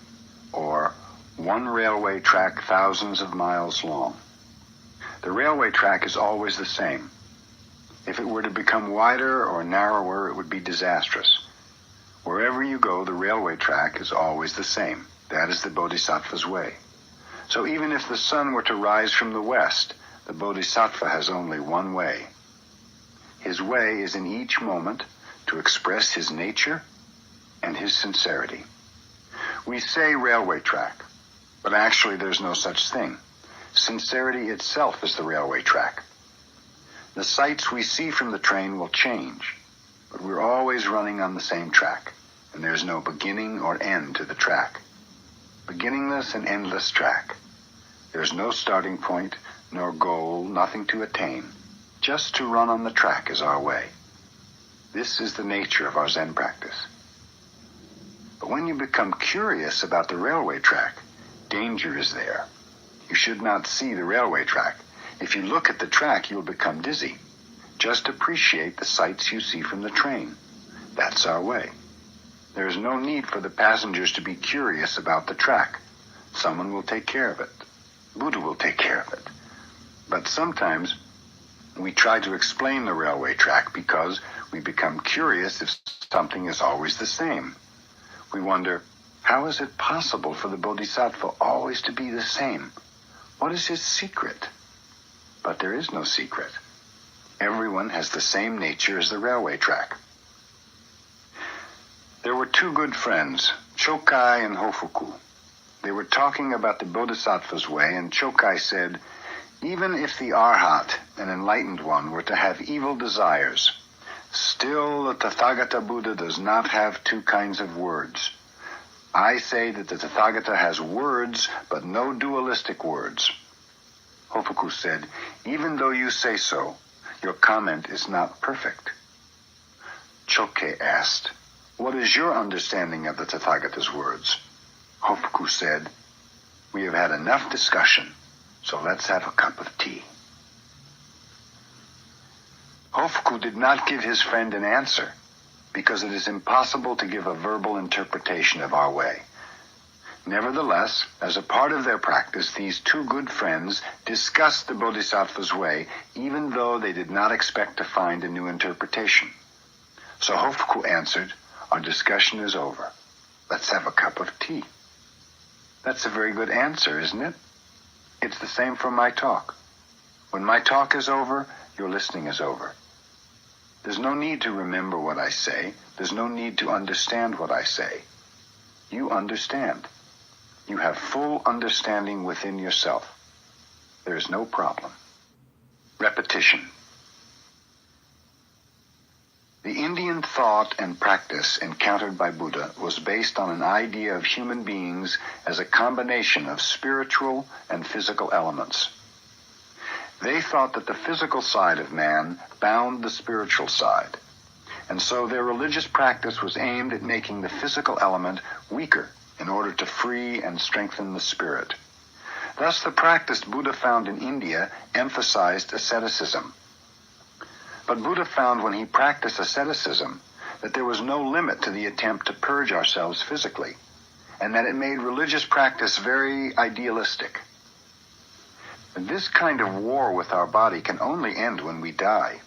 or one railway track thousands of miles long. The railway track is always the same. If it were to become wider or narrower, it would be disastrous. Wherever you go, the railway track is always the same. That is the Bodhisattva's way. So even if the sun were to rise from the west, the Bodhisattva has only one way. His way is in each moment to express his nature and his sincerity. We say railway track, but actually there's no such thing. Sincerity itself is the railway track. The sights we see from the train will change, but we're always running on the same track, and there's no beginning or end to the track. Beginningless and endless track. There's no starting point, nor goal, nothing to attain. Just to run on the track is our way. This is the nature of our Zen practice. But when you become curious about the railway track, danger is there. You should not see the railway track. If you look at the track, you'll become dizzy. Just appreciate the sights you see from the train. That's our way. There is no need for the passengers to be curious about the track. Someone will take care of it. Buddha will take care of it. But sometimes we try to explain the railway track because we become curious if something is always the same. We wonder, how is it possible for the Bodhisattva always to be the same? What is his secret? But there is no secret. Everyone has the same nature as the railway track. There were two good friends, Chokai and Hofuku. They were talking about the Bodhisattva's way, and Chokai said, even if the Arhat, an enlightened one, were to have evil desires, still the Tathagata Buddha does not have two kinds of words. I say that the Tathagata has words, but no dualistic words. Hofuku said, even though you say so, your comment is not perfect. Chokai asked, what is your understanding of the Tathagata's words? Hofuku said, we have had enough discussion, so let's have a cup of tea. Hofuku did not give his friend an answer, because it is impossible to give a verbal interpretation of our way. Nevertheless, as a part of their practice, these two good friends discussed the Bodhisattva's way, even though they did not expect to find a new interpretation. So Hofuku answered, "Our discussion is over. Let's have a cup of tea." That's a very good answer, isn't it? It's the same for my talk. When my talk is over, your listening is over. There's no need to remember what I say. There's no need to understand what I say. You understand. You have full understanding within yourself. There is no problem. Repetition. The Indian thought and practice encountered by Buddha was based on an idea of human beings as a combination of spiritual and physical elements. They thought that the physical side of man bound the spiritual side, and so their religious practice was aimed at making the physical element weaker in order to free and strengthen the spirit. Thus, the practice Buddha found in India emphasized asceticism. But Buddha found when he practiced asceticism that there was no limit to the attempt to purge ourselves physically, and that it made religious practice very idealistic. This kind of war with our body can only end when we die.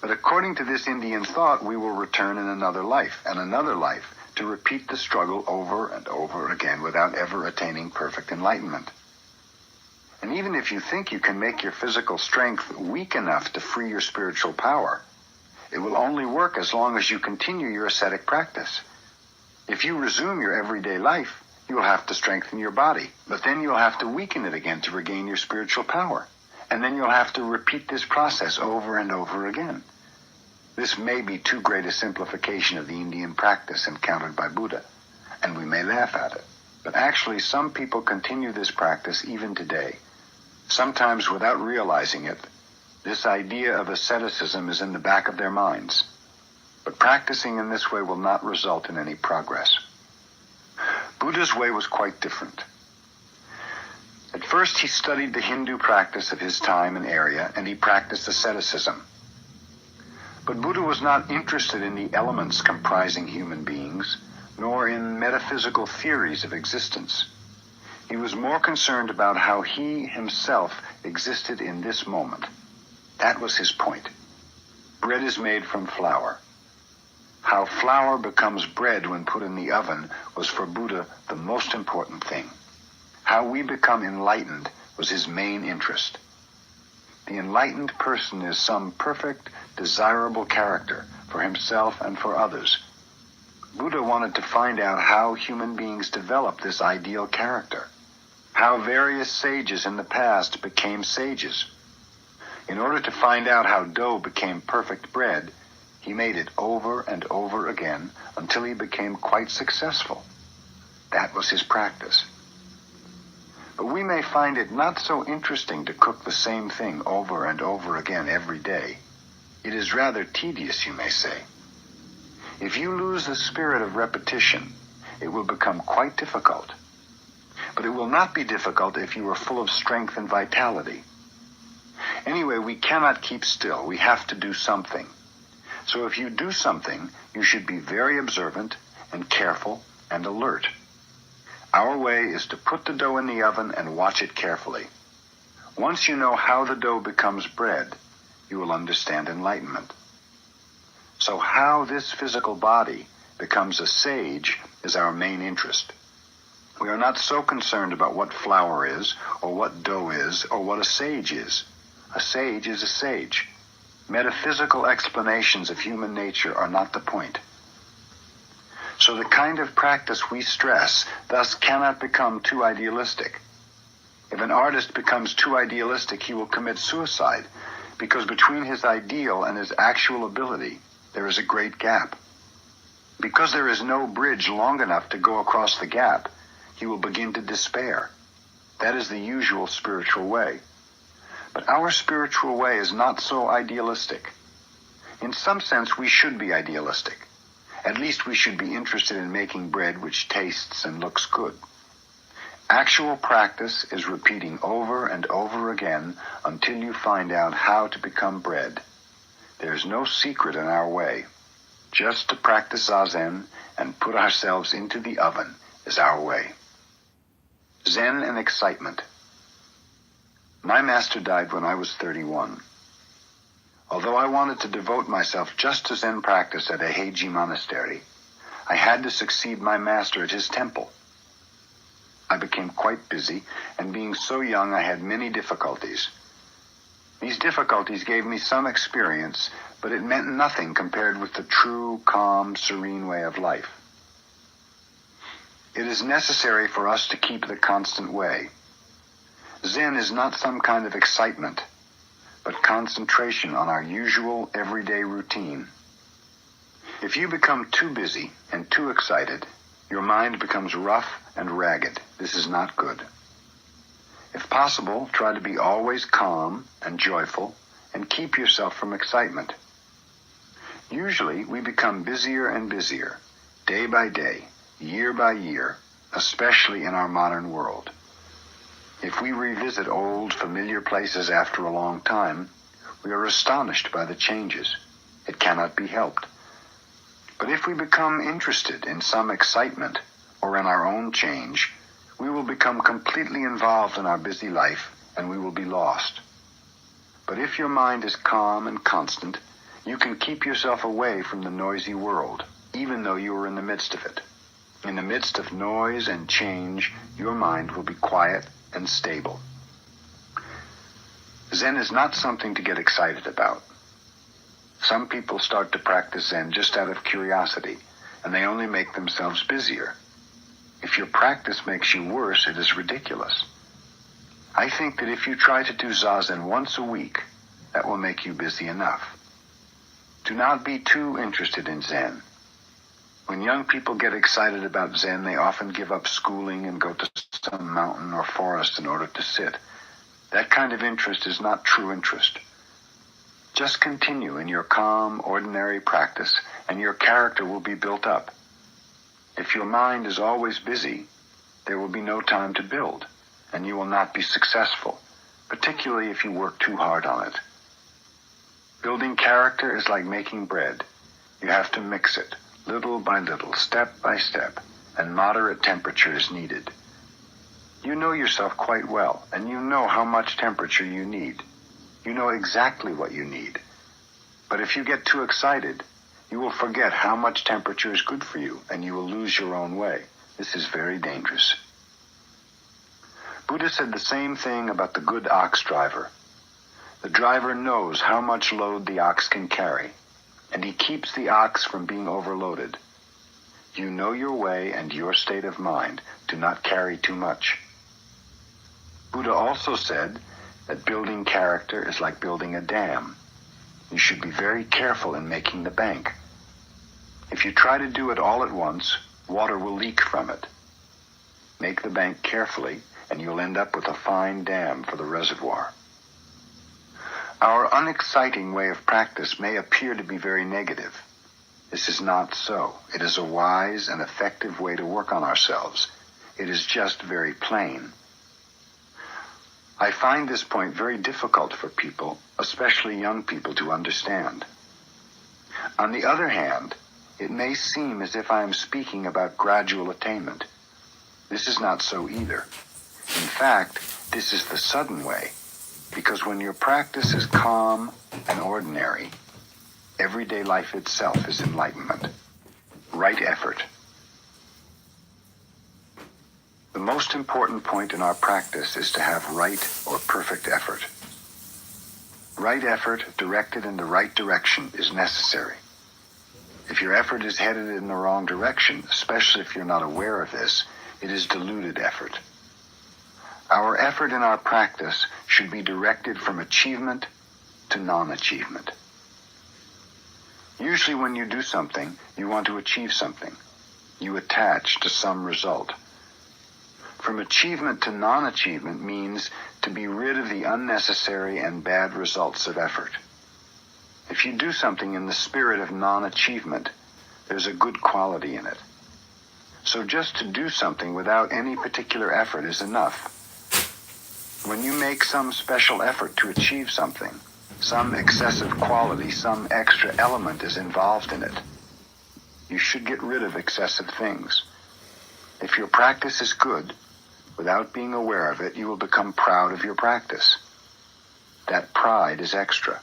But according to this Indian thought, we will return in another life, and another life, to repeat the struggle over and over again without ever attaining perfect enlightenment. And even if you think you can make your physical strength weak enough to free your spiritual power, it will only work as long as you continue your ascetic practice. If you resume your everyday life, you will have to strengthen your body, but then you'll have to weaken it again to regain your spiritual power. And then you'll have to repeat this process over and over again. This may be too great a simplification of the Indian practice encountered by Buddha, and we may laugh at it. But actually, some people continue this practice even today. Sometimes without realizing it, this idea of asceticism is in the back of their minds. But practicing in this way will not result in any progress. Buddha's way was quite different. At first, he studied the Hindu practice of his time and area, and he practiced asceticism. But Buddha was not interested in the elements comprising human beings, nor in metaphysical theories of existence. He was more concerned about how he himself existed in this moment. That was his point. Bread is made from flour. How flour becomes bread when put in the oven was for Buddha the most important thing. How we become enlightened was his main interest. The enlightened person is some perfect, desirable character for himself and for others. Buddha wanted to find out how human beings develop this ideal character, how various sages in the past became sages. In order to find out how dough became perfect bread, he made it over and over again until he became quite successful. That was his practice. But we may find it not so interesting to cook the same thing over and over again every day. It is rather tedious, you may say. If you lose the spirit of repetition, it will become quite difficult. But it will not be difficult if you are full of strength and vitality. Anyway, we cannot keep still. We have to do something. So if you do something, you should be very observant and careful and alert. Our way is to put the dough in the oven and watch it carefully. Once you know how the dough becomes bread, you will understand enlightenment. So how this physical body becomes a sage is our main interest. We are not so concerned about what flour is, or what dough is, or what a sage is. A sage is a sage. Metaphysical explanations of human nature are not the point. So the kind of practice we stress thus cannot become too idealistic. If an artist becomes too idealistic, he will commit suicide, because between his ideal and his actual ability, there is a great gap. Because there is no bridge long enough to go across the gap, he will begin to despair. That is the usual spiritual way. But our spiritual way is not so idealistic. In some sense, we should be idealistic. At least we should be interested in making bread which tastes and looks good. Actual practice is repeating over and over again until you find out how to become bread. There is no secret in our way. Just to practice Zazen and put ourselves into the oven is our way. Zen and excitement. My master died when I was 31. Although I wanted to devote myself just to Zen practice at a Heiji monastery, I had to succeed my master at his temple. I became quite busy, and being so young I had many difficulties. These difficulties gave me some experience, but it meant nothing compared with the true, calm, serene way of life. It is necessary for us to keep the constant way. Zen is not some kind of excitement, but concentration on our usual, everyday routine. If you become too busy and too excited, your mind becomes rough and ragged. This is not good. If possible, try to be always calm and joyful and keep yourself from excitement. Usually, we become busier and busier, day by day, year by year, especially in our modern world. If we revisit old, familiar places after a long time, we are astonished by the changes. It cannot be helped. But if we become interested in some excitement or in our own change, we will become completely involved in our busy life and we will be lost. But if your mind is calm and constant, you can keep yourself away from the noisy world, even though you are in the midst of it. In the midst of noise and change, your mind will be quiet and stable. Zen is not something to get excited about. Some people start to practice Zen just out of curiosity, and they only make themselves busier. If your practice makes you worse, it is ridiculous. I think that if you try to do Zazen once a week, that will make you busy enough. Do not be too interested in Zen. When young people get excited about Zen, they often give up schooling and go to some mountain or forest in order to sit. That kind of interest is not true interest. Just continue in your calm, ordinary practice, and your character will be built up. If your mind is always busy, there will be no time to build, and you will not be successful, particularly if you work too hard on it. Building character is like making bread. You have to mix it, little by little, step by step, and moderate temperature is needed. You know yourself quite well, and you know how much temperature you need. You know exactly what you need. But if you get too excited, you will forget how much temperature is good for you, and you will lose your own way. This is very dangerous. Buddha said the same thing about the good ox driver. The driver knows how much load the ox can carry, and he keeps the ox from being overloaded. You know your way and your state of mind. Do not carry too much. Buddha also said that building character is like building a dam. You should be very careful in making the bank. If you try to do it all at once, water will leak from it. Make the bank carefully, and you'll end up with a fine dam for the reservoir. Our unexciting way of practice may appear to be very negative. This is not so. It is a wise and effective way to work on ourselves. It is just very plain. I find this point very difficult for people, especially young people, to understand. On the other hand, it may seem as if I am speaking about gradual attainment. This is not so either. In fact, this is the sudden way, because when your practice is calm and ordinary, everyday life itself is enlightenment. Right effort. The most important point in our practice is to have right or perfect effort. Right effort directed in the right direction is necessary. If your effort is headed in the wrong direction, especially if you're not aware of this, it is diluted effort. Our effort in our practice should be directed from achievement to non-achievement. Usually when you do something, you want to achieve something. You attach to some result. From achievement to non-achievement means to be rid of the unnecessary and bad results of effort. If you do something in the spirit of non-achievement, there's a good quality in it. So just to do something without any particular effort is enough. When you make some special effort to achieve something, some excessive quality, some extra element is involved in it. You should get rid of excessive things. If your practice is good, without being aware of it, you will become proud of your practice. That pride is extra.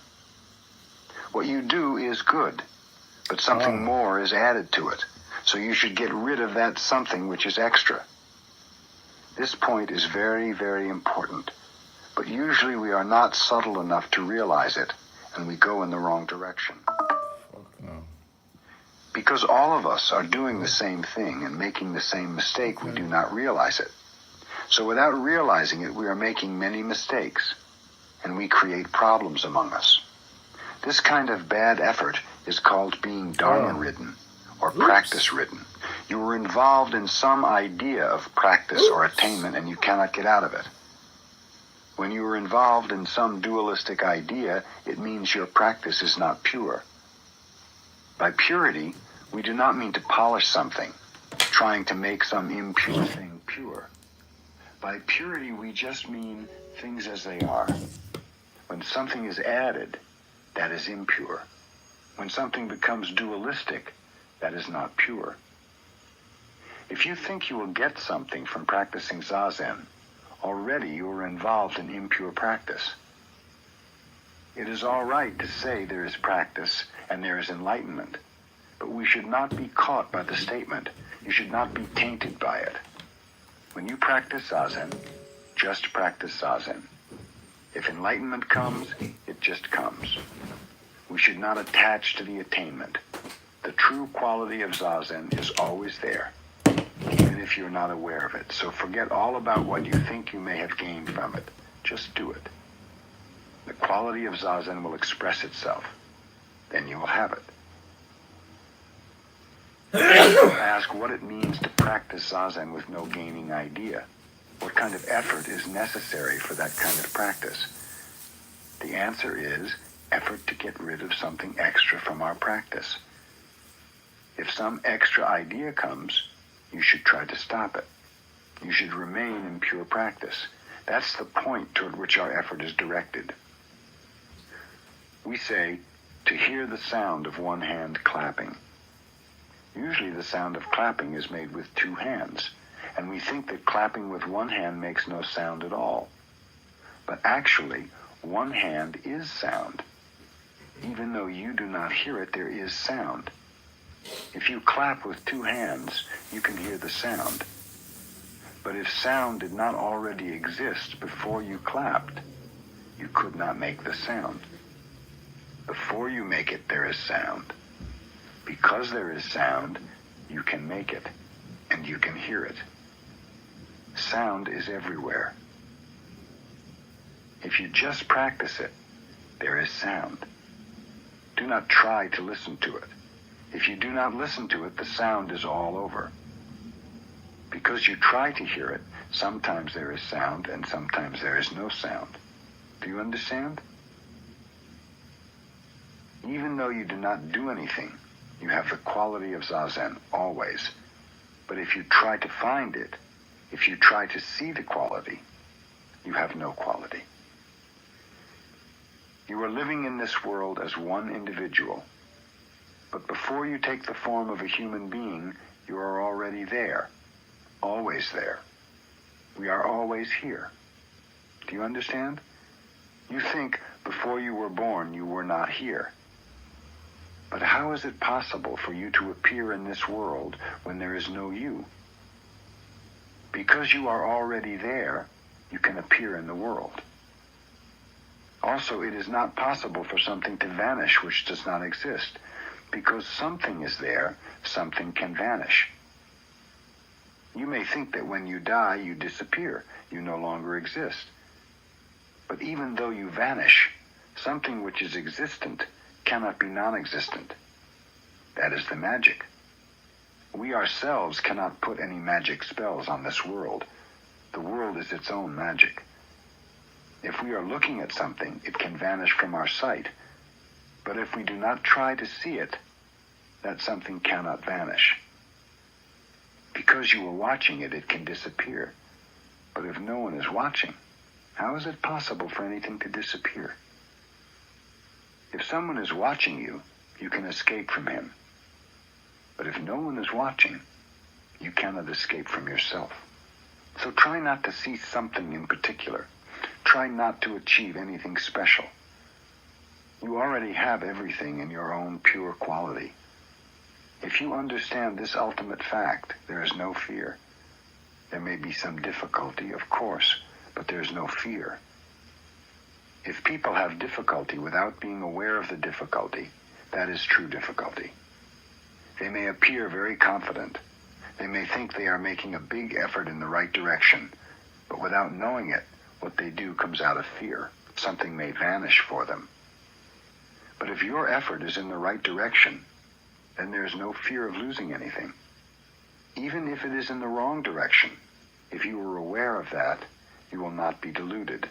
What you do is good, but something more is added to it. So you should get rid of that something which is extra. This point is very, very important, but usually we are not subtle enough to realize it, and we go in the wrong direction. Because all of us are doing the same thing and making the same mistake, we do not realize it. So without realizing it, we are making many mistakes, and we create problems among us. This kind of bad effort is called being dharma-ridden, or practice-ridden. You are involved in some idea of practice or attainment, and you cannot get out of it. When you are involved in some dualistic idea, it means your practice is not pure. By purity, we do not mean to polish something, trying to make some impure thing pure. By purity, we just mean things as they are. When something is added, that is impure. When something becomes dualistic, that is not pure. If you think you will get something from practicing Zazen, already you are involved in impure practice. It is all right to say there is practice and there is enlightenment, but we should not be caught by the statement. You should not be tainted by it. When you practice Zazen, just practice Zazen. If enlightenment comes, it just comes. We should not attach to the attainment. The true quality of Zazen is always there, even if you're not aware of it. So forget all about what you think you may have gained from it. Just do it. The quality of Zazen will express itself. Then you will have it. Ask what it means to practice Zazen with no gaining idea. What kind of effort is necessary for that kind of practice? The answer is effort to get rid of something extra from our practice. If some extra idea comes, you should try to stop it. You should remain in pure practice. That's the point toward which our effort is directed. We say, to hear the sound of one hand clapping. Usually the sound of clapping is made with two hands, and we think that clapping with one hand makes no sound at all. But actually, one hand is sound. Even though you do not hear it, there is sound. If you clap with two hands, you can hear the sound. But if sound did not already exist before you clapped, you could not make the sound. Before you make it, there is sound. Because there is sound, you can make it, and you can hear it. Sound is everywhere. If you just practice it, there is sound. Do not try to listen to it. If you do not listen to it, the sound is all over. Because you try to hear it, sometimes there is sound and sometimes there is no sound. Do you understand? Even though you do not do anything, you have the quality of Zazen always. But if you try to find it, if you try to see the quality, you have no quality. You are living in this world as one individual. But before you take the form of a human being, you are already there, always there. We are always here. Do you understand? You think before you were born you were not here. But how is it possible for you to appear in this world when there is no you? Because you are already there, you can appear in the world. Also, it is not possible for something to vanish which does not exist. Because something is there, something can vanish. You may think that when you die, you disappear. You no longer exist. But even though you vanish, something which is existent cannot be non-existent. That is the magic. We ourselves cannot put any magic spells on this world. The world is its own magic. If we are looking at something, it can vanish from our sight. But if we do not try to see it, that something cannot vanish. Because you are watching it, it can disappear. But if no one is watching, how is it possible for anything to disappear? If someone is watching you, you can escape from him. But if no one is watching, you cannot escape from yourself. So try not to see something in particular. Try not to achieve anything special. You already have everything in your own pure quality. If you understand this ultimate fact, there is no fear. There may be some difficulty, of course, but there is no fear. If people have difficulty without being aware of the difficulty, that is true difficulty. They may appear very confident. They may think they are making a big effort in the right direction, but without knowing it, what they do comes out of fear. Something may vanish for them. But if your effort is in the right direction, then there is no fear of losing anything. Even if it is in the wrong direction, if you are aware of that, you will not be deluded.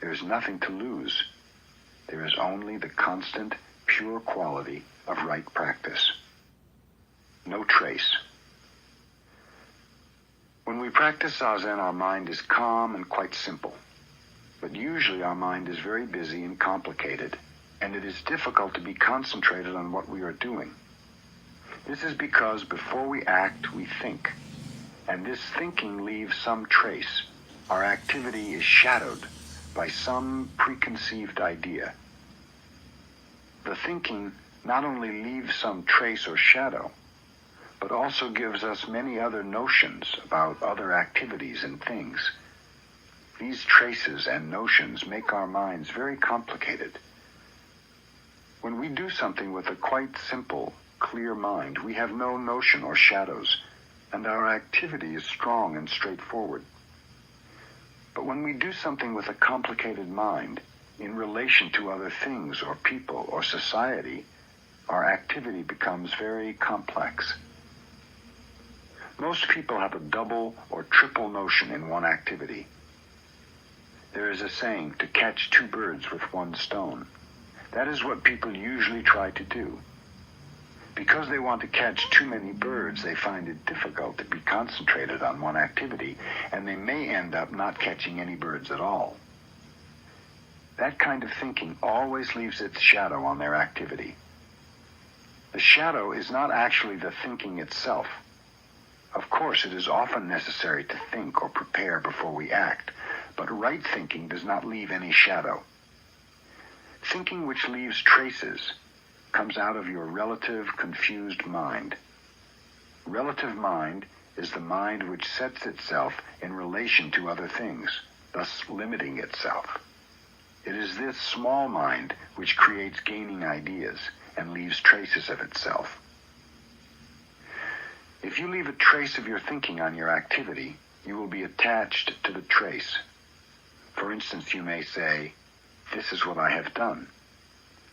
There is nothing to lose. There is only the constant, pure quality of right practice. No trace. When we practice Zazen, our mind is calm and quite simple. But usually our mind is very busy and complicated, and it is difficult to be concentrated on what we are doing. This is because before we act, we think. And this thinking leaves some trace. Our activity is shadowed by some preconceived idea. The thinking not only leaves some trace or shadow, but also gives us many other notions about other activities and things. These traces and notions make our minds very complicated. When we do something with a quite simple, clear mind, we have no notion or shadows, and our activity is strong and straightforward. But when we do something with a complicated mind, in relation to other things or people or society, our activity becomes very complex. Most people have a double or triple notion in one activity. There is a saying, to catch two birds with one stone. That is what people usually try to do. Because they want to catch too many birds, they find it difficult to be concentrated on one activity, and they may end up not catching any birds at all. That kind of thinking always leaves its shadow on their activity. The shadow is not actually the thinking itself. Of course, it is often necessary to think or prepare before we act, but right thinking does not leave any shadow. Thinking which leaves traces comes out of your relative confused mind. Relative mind is the mind which sets itself in relation to other things, thus limiting itself. It is this small mind which creates gaining ideas and leaves traces of itself. If you leave a trace of your thinking on your activity, you will be attached to the trace. For instance, you may say, "This is what I have done."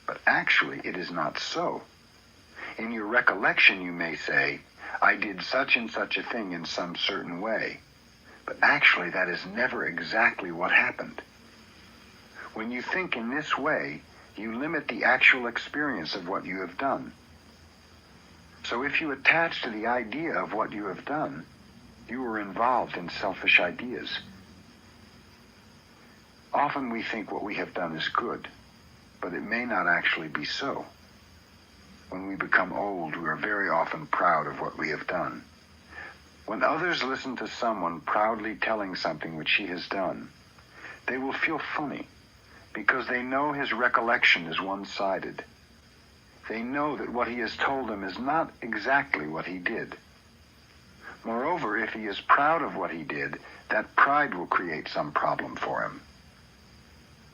But actually, it is not so. In your recollection, you may say, "I did such and such a thing in some certain way." But actually, that is never exactly what happened. When you think in this way, you limit the actual experience of what you have done. So if you attach to the idea of what you have done, you are involved in selfish ideas. Often we think what we have done is good, but it may not actually be so. When we become old, we are very often proud of what we have done. When others listen to someone proudly telling something which he has done, they will feel funny because they know his recollection is one-sided. They know that what he has told them is not exactly what he did. Moreover, if he is proud of what he did, that pride will create some problem for him.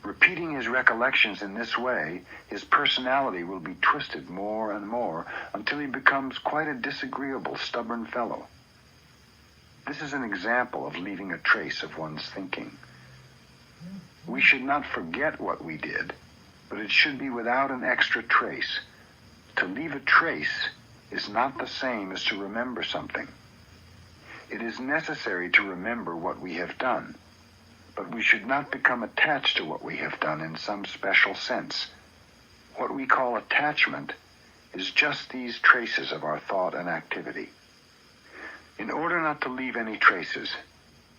Repeating his recollections in this way, his personality will be twisted more and more until he becomes quite a disagreeable, stubborn fellow. This is an example of leaving a trace of one's thinking. We should not forget what we did, but it should be without an extra trace. To leave a trace is not the same as to remember something. It is necessary to remember what we have done, but we should not become attached to what we have done in some special sense. What we call attachment is just these traces of our thought and activity. In order not to leave any traces,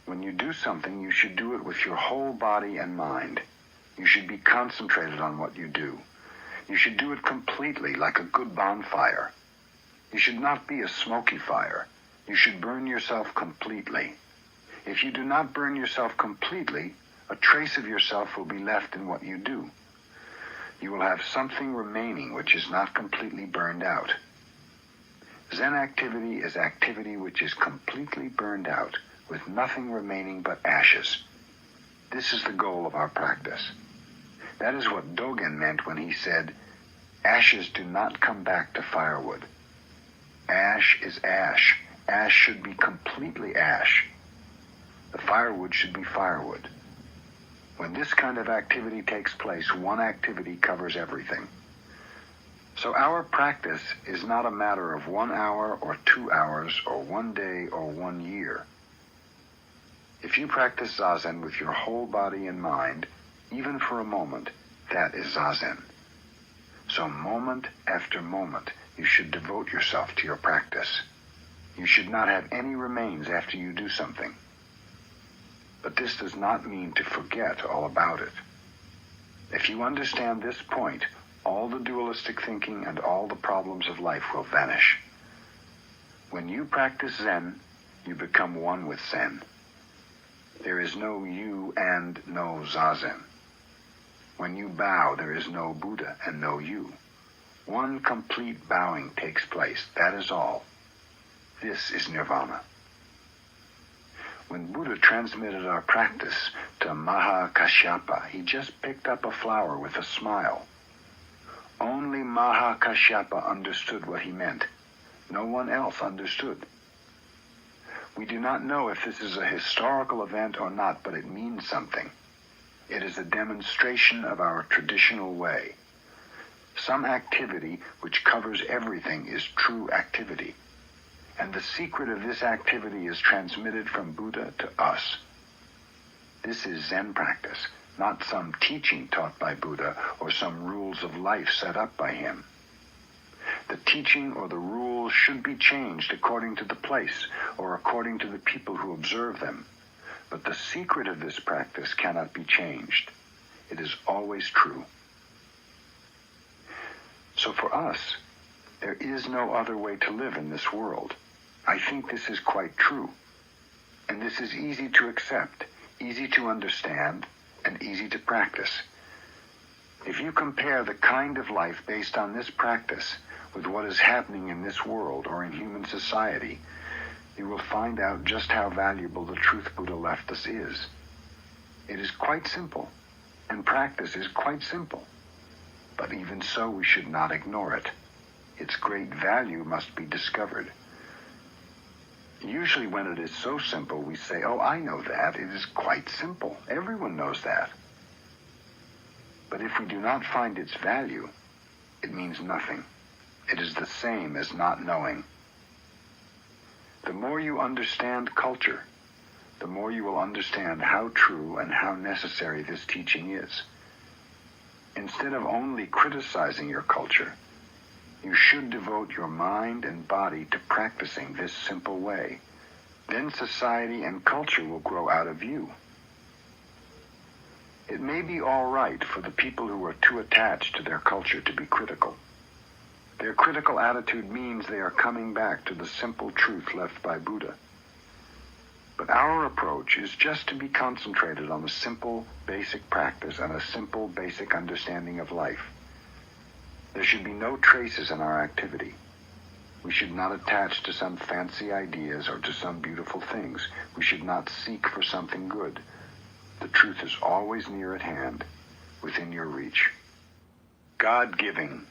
when you do something, you should do it with your whole body and mind. You should be concentrated on what you do. You should do it completely, like a good bonfire. You should not be a smoky fire. You should burn yourself completely. If you do not burn yourself completely, a trace of yourself will be left in what you do. you will have something remaining which is not completely burned out. Zen activity is activity which is completely burned out, with nothing remaining but ashes. This is the goal of our practice. That is what Dogen meant when he said, "Ashes do not come back to firewood." Ash is ash. Ash should be completely ash. The firewood should be firewood. When this kind of activity takes place, one activity covers everything. So our practice is not a matter of 1 hour or 2 hours or 1 day or 1 year. If you practice Zazen with your whole body and mind, even for a moment, that is Zazen. So moment after moment, you should devote yourself to your practice. You should not have any remains after you do something. But this does not mean to forget all about it. If you understand this point, all the dualistic thinking and all the problems of life will vanish. When you practice Zen, you become one with Zen. There is no you and no Zazen. When you bow, there is no Buddha and no you. One complete bowing takes place, that is all. This is Nirvana. When Buddha transmitted our practice to Maha Kashyapa, he just picked up a flower with a smile. Only Maha Kashyapa understood what he meant. No one else understood. We do not know if this is a historical event or not, but it means something. It is a demonstration of our traditional way. Some activity which covers everything is true activity. And the secret of this activity is transmitted from Buddha to us. This is Zen practice, not some teaching taught by Buddha or some rules of life set up by him. The teaching or the rules should be changed according to the place or according to the people who observe them. But the secret of this practice cannot be changed. It is always true. So for us, there is no other way to live in this world. I think this is quite true. And this is easy to accept, easy to understand, and easy to practice. If you compare the kind of life based on this practice with what is happening in this world or in human society, you will find out just how valuable the truth Buddha left us is. It is quite simple, and practice is quite simple. But even so, we should not ignore it. Its great value must be discovered. Usually when it is so simple, we say, "Oh, I know that. It is quite simple. Everyone knows that." But if we do not find its value, it means nothing. It is the same as not knowing. The more you understand culture, the more you will understand how true and how necessary this teaching is. Instead of only criticizing your culture, you should devote your mind and body to practicing this simple way. Then society and culture will grow out of you. It may be all right for the people who are too attached to their culture to be critical. Their critical attitude means they are coming back to the simple truth left by Buddha. But our approach is just to be concentrated on a simple, basic practice and a simple, basic understanding of life. There should be no traces in our activity. We should not attach to some fancy ideas or to some beautiful things. We should not seek for something good. The truth is always near at hand, within your reach. God-giving.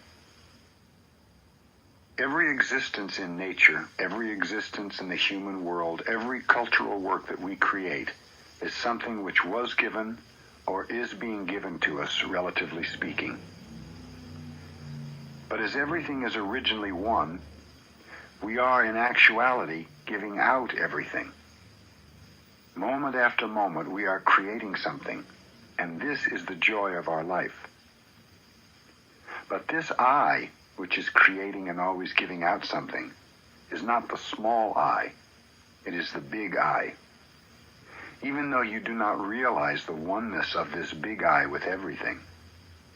Every existence in nature, every existence in the human world, every cultural work that we create is something which was given or is being given to us, relatively speaking. But as everything is originally one, we are in actuality giving out everything. Moment after moment, we are creating something, and this is the joy of our life. But this I, which is creating and always giving out something, is not the small I, it is the big I. Even though you do not realize the oneness of this big I with everything,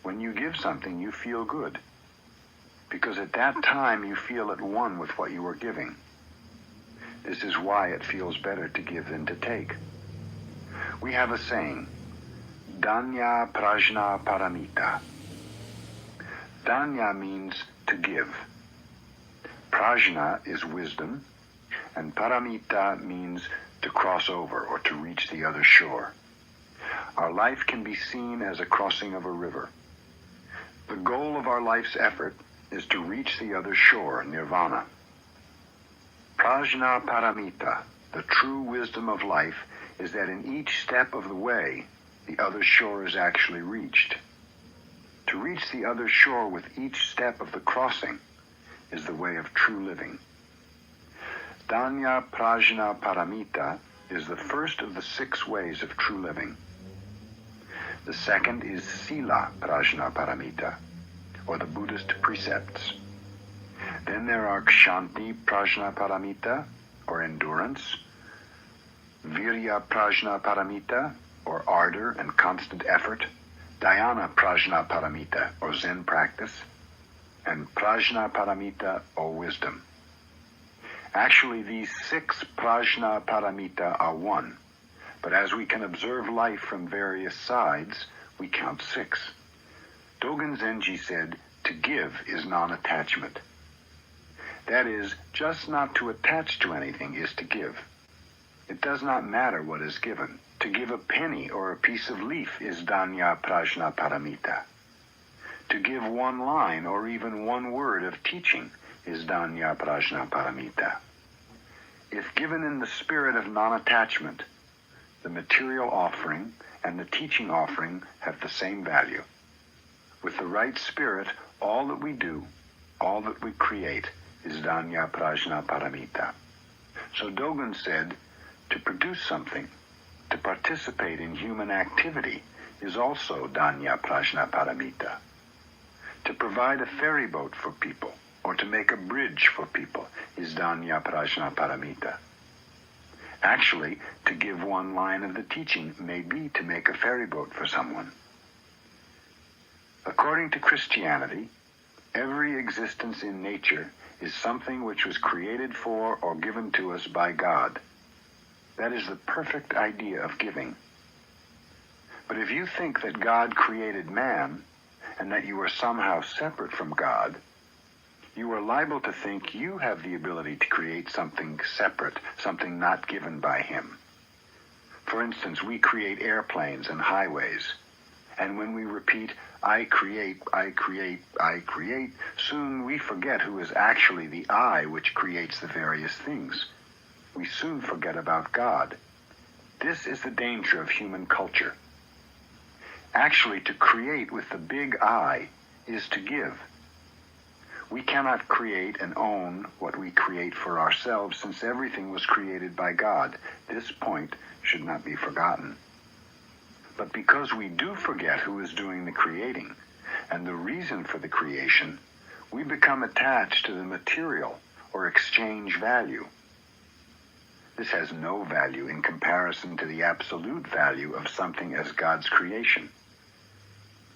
when you give something, you feel good. Because at that time you feel at one with what you are giving. This is why it feels better to give than to take. We have a saying, Danya Prajna Paramita. Danya means to give. Prajna is wisdom, and paramita means to cross over or to reach the other shore. Our life can be seen as a crossing of a river. The goal of our life's effort is to reach the other shore, nirvana. Prajna paramita, the true wisdom of life, is that in each step of the way, the other shore is actually reached. To reach the other shore with each step of the crossing is the way of true living. Danya Prajna Paramita is the first of the 6 ways of true living. The second is Sila Prajna Paramita, or the Buddhist precepts. Then there are Kshanti Prajna Paramita, or endurance, Virya Prajna Paramita, or ardor and constant effort, Dhyana Prajna Paramita, or Zen practice, and Prajna Paramita, or wisdom. Actually, these 6 Prajna Paramita are one, but as we can observe life from various sides, we count 6. Dogen Zenji said, to give is non-attachment. That is, just not to attach to anything is to give. It does not matter what is given. To give a penny or a piece of leaf is Danya Prajna Paramita. To give one line or even one word of teaching is Danya Prajna Paramita. If given in the spirit of non-attachment, the material offering and the teaching offering have the same value. With the right spirit, all that we do, all that we create, is Danya Prajna Paramita. So Dogen said, to produce something, to participate in human activity, is also Danya Prajna Paramita. To provide a ferry boat for people, or to make a bridge for people, is Danya Prajna Paramita. Actually, to give one line of the teaching may be to make a ferry boat for someone. According to Christianity, every existence in nature is something which was created for or given to us by God. That is the perfect idea of giving. But if you think that God created man, and that you are somehow separate from God, you are liable to think you have the ability to create something separate, something not given by him. For instance, we create airplanes and highways, and when we repeat, I create, I create, I create, soon we forget who is actually the I which creates the various things. We soon forget about God. This is the danger of human culture. Actually, to create with the big I is to give. We cannot create and own what we create for ourselves, since everything was created by God. This point should not be forgotten. But because we do forget who is doing the creating and the reason for the creation, we become attached to the material or exchange value. This has no value in comparison to the absolute value of something as God's creation.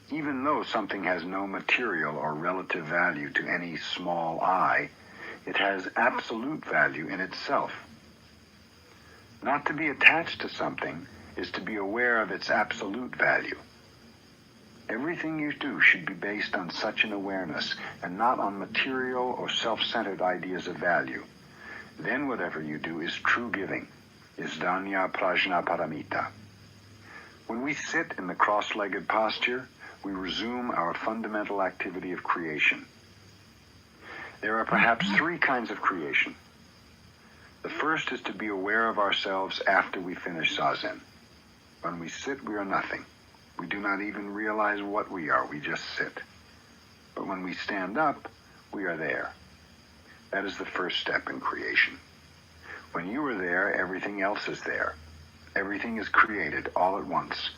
Even though something has no material or relative value to any small I, it has absolute value in itself. Not to be attached to something is to be aware of its absolute value. Everything you do should be based on such an awareness and not on material or self-centered ideas of value. Then whatever you do is true giving, is Danya Prajna Paramita. When we sit in the cross-legged posture, we resume our fundamental activity of creation. There are perhaps 3 kinds of creation. The first is to be aware of ourselves after we finish Zazen. When we sit, we are nothing. We do not even realize what we are, we just sit. But when we stand up, we are there. That is the first step in creation. When you are there, everything else is there. Everything is created all at once.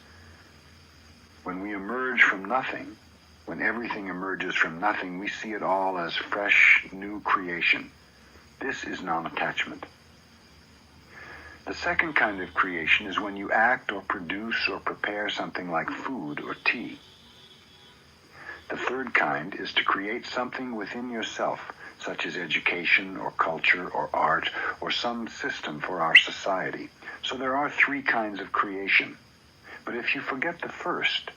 When we emerge from nothing, when everything emerges from nothing, we see it all as fresh, new creation. This is non-attachment. The second kind of creation is when you act or produce or prepare something like food or tea. The third kind is to create something within yourself, such as education or culture or art or some system for our society. So there are 3 kinds of creation. But if you forget the first,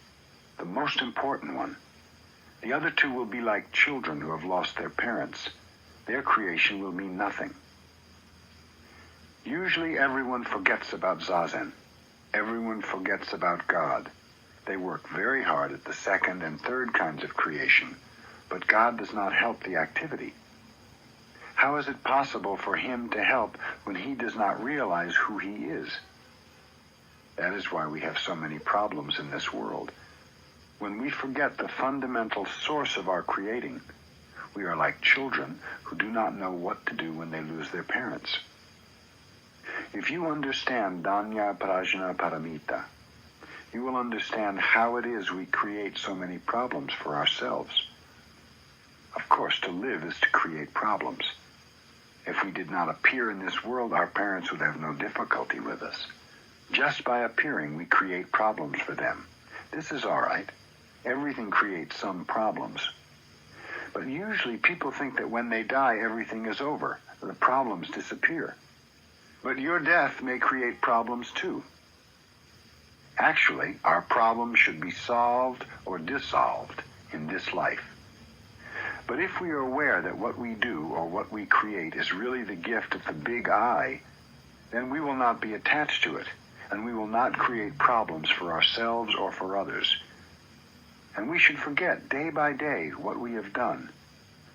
the most important one, The other two will be like children who have lost their parents. Their creation will mean nothing. Usually everyone forgets about Zazen. Everyone forgets about God. They work very hard at the second and third kinds of creation, but God does not help the activity. How is it possible for him to help when he does not realize who he is? That is why we have so many problems in this world. When we forget the fundamental source of our creating, we are like children who do not know what to do when they lose their parents. If you understand Danya Prajna Paramita, you will understand how it is we create so many problems for ourselves. Of course, to live is to create problems. If we did not appear in this world, our parents would have no difficulty with us. Just by appearing, we create problems for them. This is all right. Everything creates some problems. But usually people think that when they die, everything is over. The problems disappear. But your death may create problems too. Actually, our problems should be solved or dissolved in this life. But if we are aware that what we do or what we create is really the gift of the big I, then we will not be attached to it, and we will not create problems for ourselves or for others. And we should forget day by day what we have done.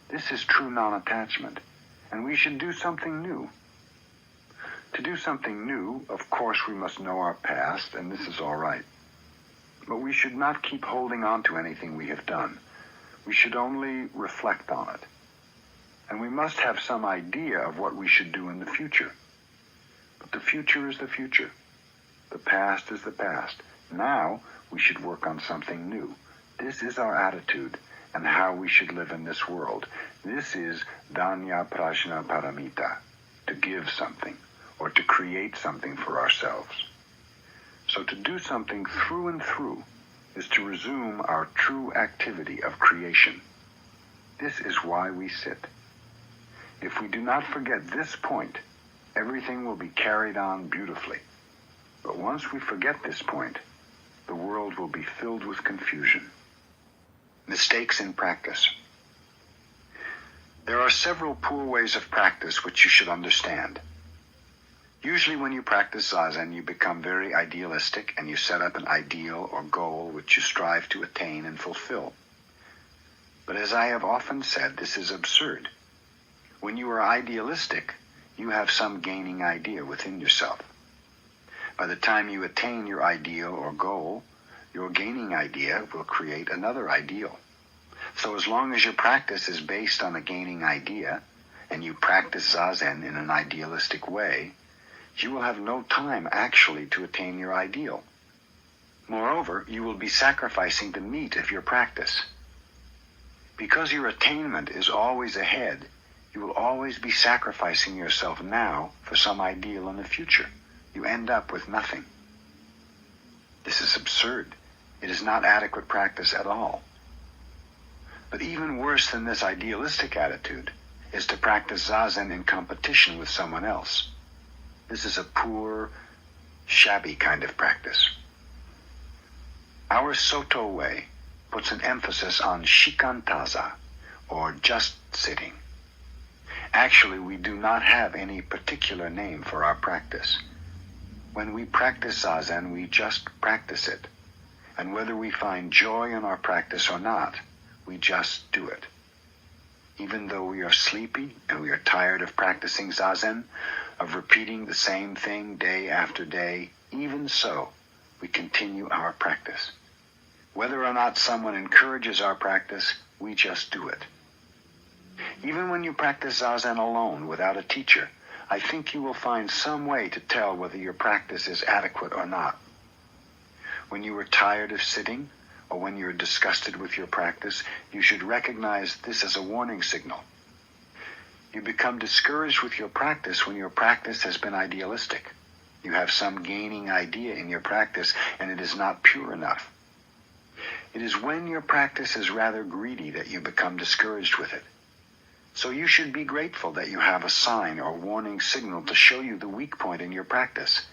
This is true non-attachment, and we should do something new. To do something new, of course, we must know our past, and this is all right. But we should not keep holding on to anything we have done. We should only reflect on it. And we must have some idea of what we should do in the future. But the future is the future. The past is the past. Now we should work on something new. This is our attitude and how we should live in this world. This is Danya Prajna Paramita, to give something or to create something for ourselves. So to do something through and through is to resume our true activity of creation. This is why we sit. If we do not forget this point, everything will be carried on beautifully. But once we forget this point, the world will be filled with confusion. Mistakes in practice. There are several poor ways of practice which you should understand. Usually when you practice Zazen, you become very idealistic and you set up an ideal or goal which you strive to attain and fulfill. But as I have often said, this is absurd. When you are idealistic, you have some gaining idea within yourself. By the time you attain your ideal or goal, your gaining idea will create another ideal. So as long as your practice is based on a gaining idea, and you practice Zazen in an idealistic way, you will have no time actually to attain your ideal. Moreover, you will be sacrificing the meat of your practice. Because your attainment is always ahead, you will always be sacrificing yourself now for some ideal in the future. You end up with nothing. This is absurd. It is not adequate practice at all. But even worse than this idealistic attitude is to practice Zazen in competition with someone else. This is a poor, shabby kind of practice. Our Soto way puts an emphasis on shikantaza, or just sitting. Actually, we do not have any particular name for our practice. When we practice Zazen, we just practice it. And whether we find joy in our practice or not, we just do it. Even though we are sleepy and we are tired of practicing Zazen, of repeating the same thing day after day, even so, we continue our practice. Whether or not someone encourages our practice, we just do it. Even when you practice Zazen alone without a teacher, I think you will find some way to tell whether your practice is adequate or not. When you are tired of sitting, or when you are disgusted with your practice, you should recognize this as a warning signal. You become discouraged with your practice when your practice has been idealistic. You have some gaining idea in your practice, and it is not pure enough. It is when your practice is rather greedy that you become discouraged with it. So you should be grateful that you have a sign or warning signal to show you the weak point in your practice.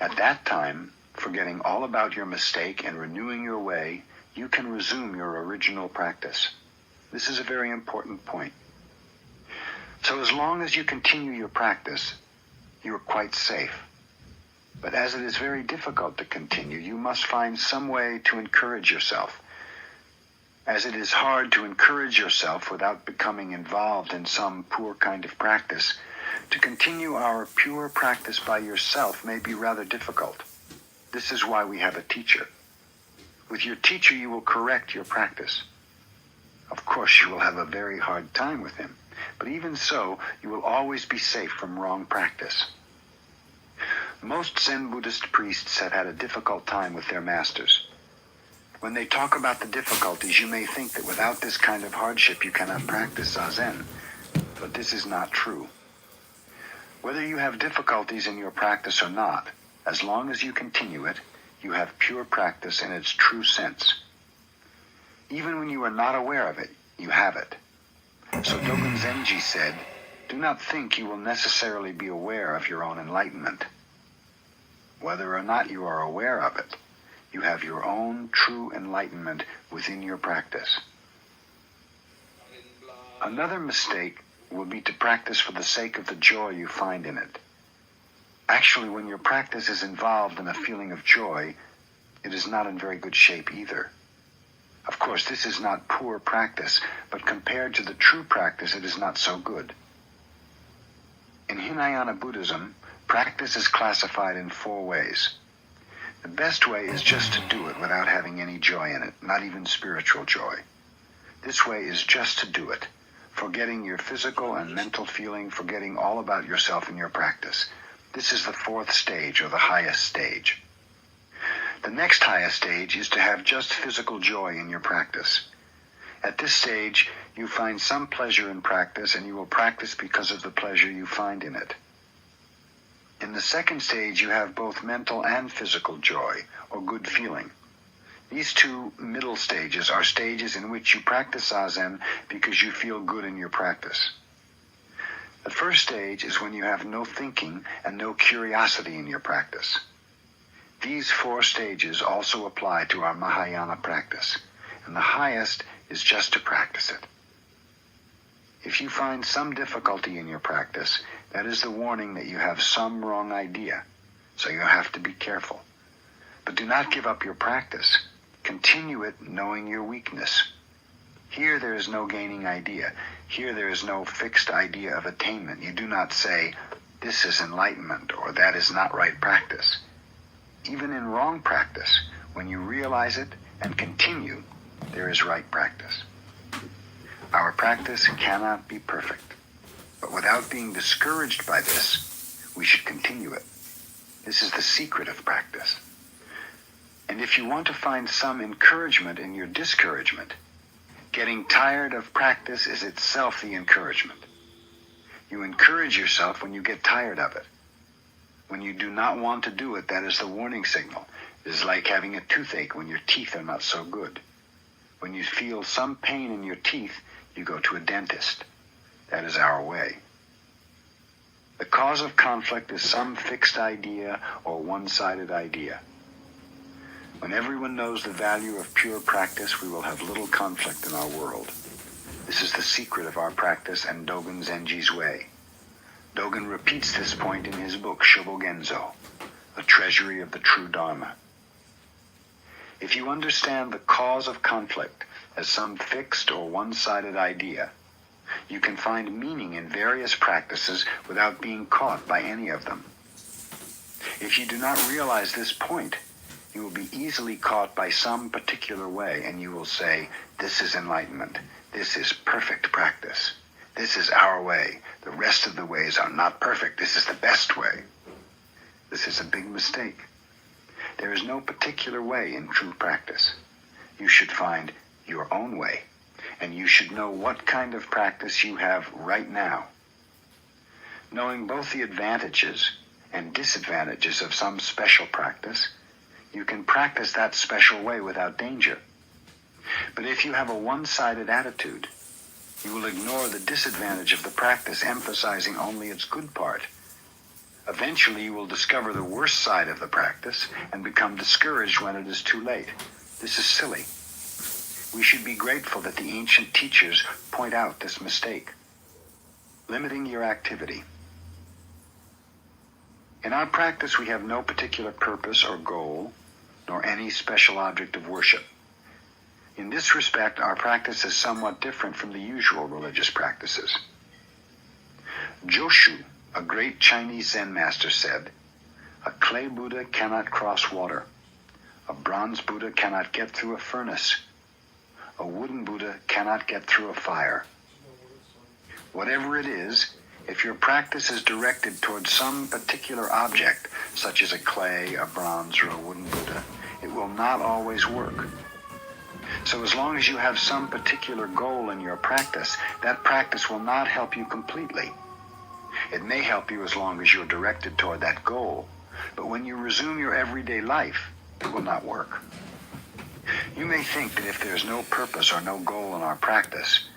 At that time, forgetting all about your mistake and renewing your way, you can resume your original practice. This is a very important point. So as long as you continue your practice, you are quite safe. But as it is very difficult to continue, you must find some way to encourage yourself. As it is hard to encourage yourself without becoming involved in some poor kind of practice, to continue our pure practice by yourself may be rather difficult. This is why we have a teacher. With your teacher, you will correct your practice. Of course, you will have a very hard time with him, but even so, you will always be safe from wrong practice. Most Zen Buddhist priests have had a difficult time with their masters. When they talk about the difficulties, you may think that without this kind of hardship you cannot practice Zazen, but this is not true. Whether you have difficulties in your practice or not, as long as you continue it, you have pure practice in its true sense. Even when you are not aware of it, you have it. So Dogen Zenji said, "Do not think you will necessarily be aware of your own enlightenment. Whether or not you are aware of it, you have your own true enlightenment within your practice." Another mistake will be to practice for the sake of the joy you find in it. Actually, when your practice is involved in a feeling of joy, it is not in very good shape either. Of course, this is not poor practice, but compared to the true practice, it is not so good. In Hinayana Buddhism, practice is classified in 4 ways. The best way is just to do it without having any joy in it, not even spiritual joy. This way is just to do it, forgetting your physical and mental feeling, forgetting all about yourself in your practice. This is the 4th stage, or the highest stage. The next highest stage is to have just physical joy in your practice. At this stage, you find some pleasure in practice, and you will practice because of the pleasure you find in it. In the 2nd stage, you have both mental and physical joy, or good feeling. These 2 middle stages are stages in which you practice Zazen because you feel good in your practice. The 1st stage is when you have no thinking and no curiosity in your practice. These 4 stages also apply to our Mahayana practice, and the highest is just to practice it. If you find some difficulty in your practice, that is the warning that you have some wrong idea, so you have to be careful. But do not give up your practice. Continue it knowing your weakness. Here there is no gaining idea. Here there is no fixed idea of attainment. You do not say, "This is enlightenment," or "That is not right practice." Even in wrong practice, when you realize it and continue, there is right practice. Our practice cannot be perfect, but without being discouraged by this, we should continue it. This is the secret of practice. And if you want to find some encouragement in your discouragement, getting tired of practice is itself the encouragement. You encourage yourself when you get tired of it. When you do not want to do it, that is the warning signal. It is like having a toothache when your teeth are not so good. When you feel some pain in your teeth, you go to a dentist. That is our way. The cause of conflict is some fixed idea or one-sided idea. When everyone knows the value of pure practice, we will have little conflict in our world. This is the secret of our practice and Dogen Zenji's way. Dogen repeats this point in his book, Shobogenzo, The Treasury of the True Dharma. If you understand the cause of conflict as some fixed or one-sided idea, you can find meaning in various practices without being caught by any of them. If you do not realize this point, you will be easily caught by some particular way, and you will say, "This is enlightenment. This is perfect practice. This is our way. The rest of the ways are not perfect. This is the best way." This is a big mistake. There is no particular way in true practice. You should find your own way, and you should know what kind of practice you have right now. Knowing both the advantages and disadvantages of some special practice, you can practice that special way without danger. But if you have a one-sided attitude, you will ignore the disadvantage of the practice, emphasizing only its good part. Eventually, you will discover the worst side of the practice and become discouraged when it is too late. This is silly. We should be grateful that the ancient teachers point out this mistake. Limiting your activity. In our practice, we have no particular purpose or goal, nor any special object of worship. In this respect, our practice is somewhat different from the usual religious practices. Joshu, a great Chinese Zen master, said, "A clay Buddha cannot cross water. A bronze Buddha cannot get through a furnace. A wooden Buddha cannot get through a fire." Whatever it is, if your practice is directed towards some particular object, such as a clay, a bronze, or a wooden Buddha, it will not always work. So as long as you have some particular goal in your practice, that practice will not help you completely. It may help you as long as you're directed toward that goal, but when you resume your everyday life, it will not work. You may think that if there's no purpose or no goal in our practice,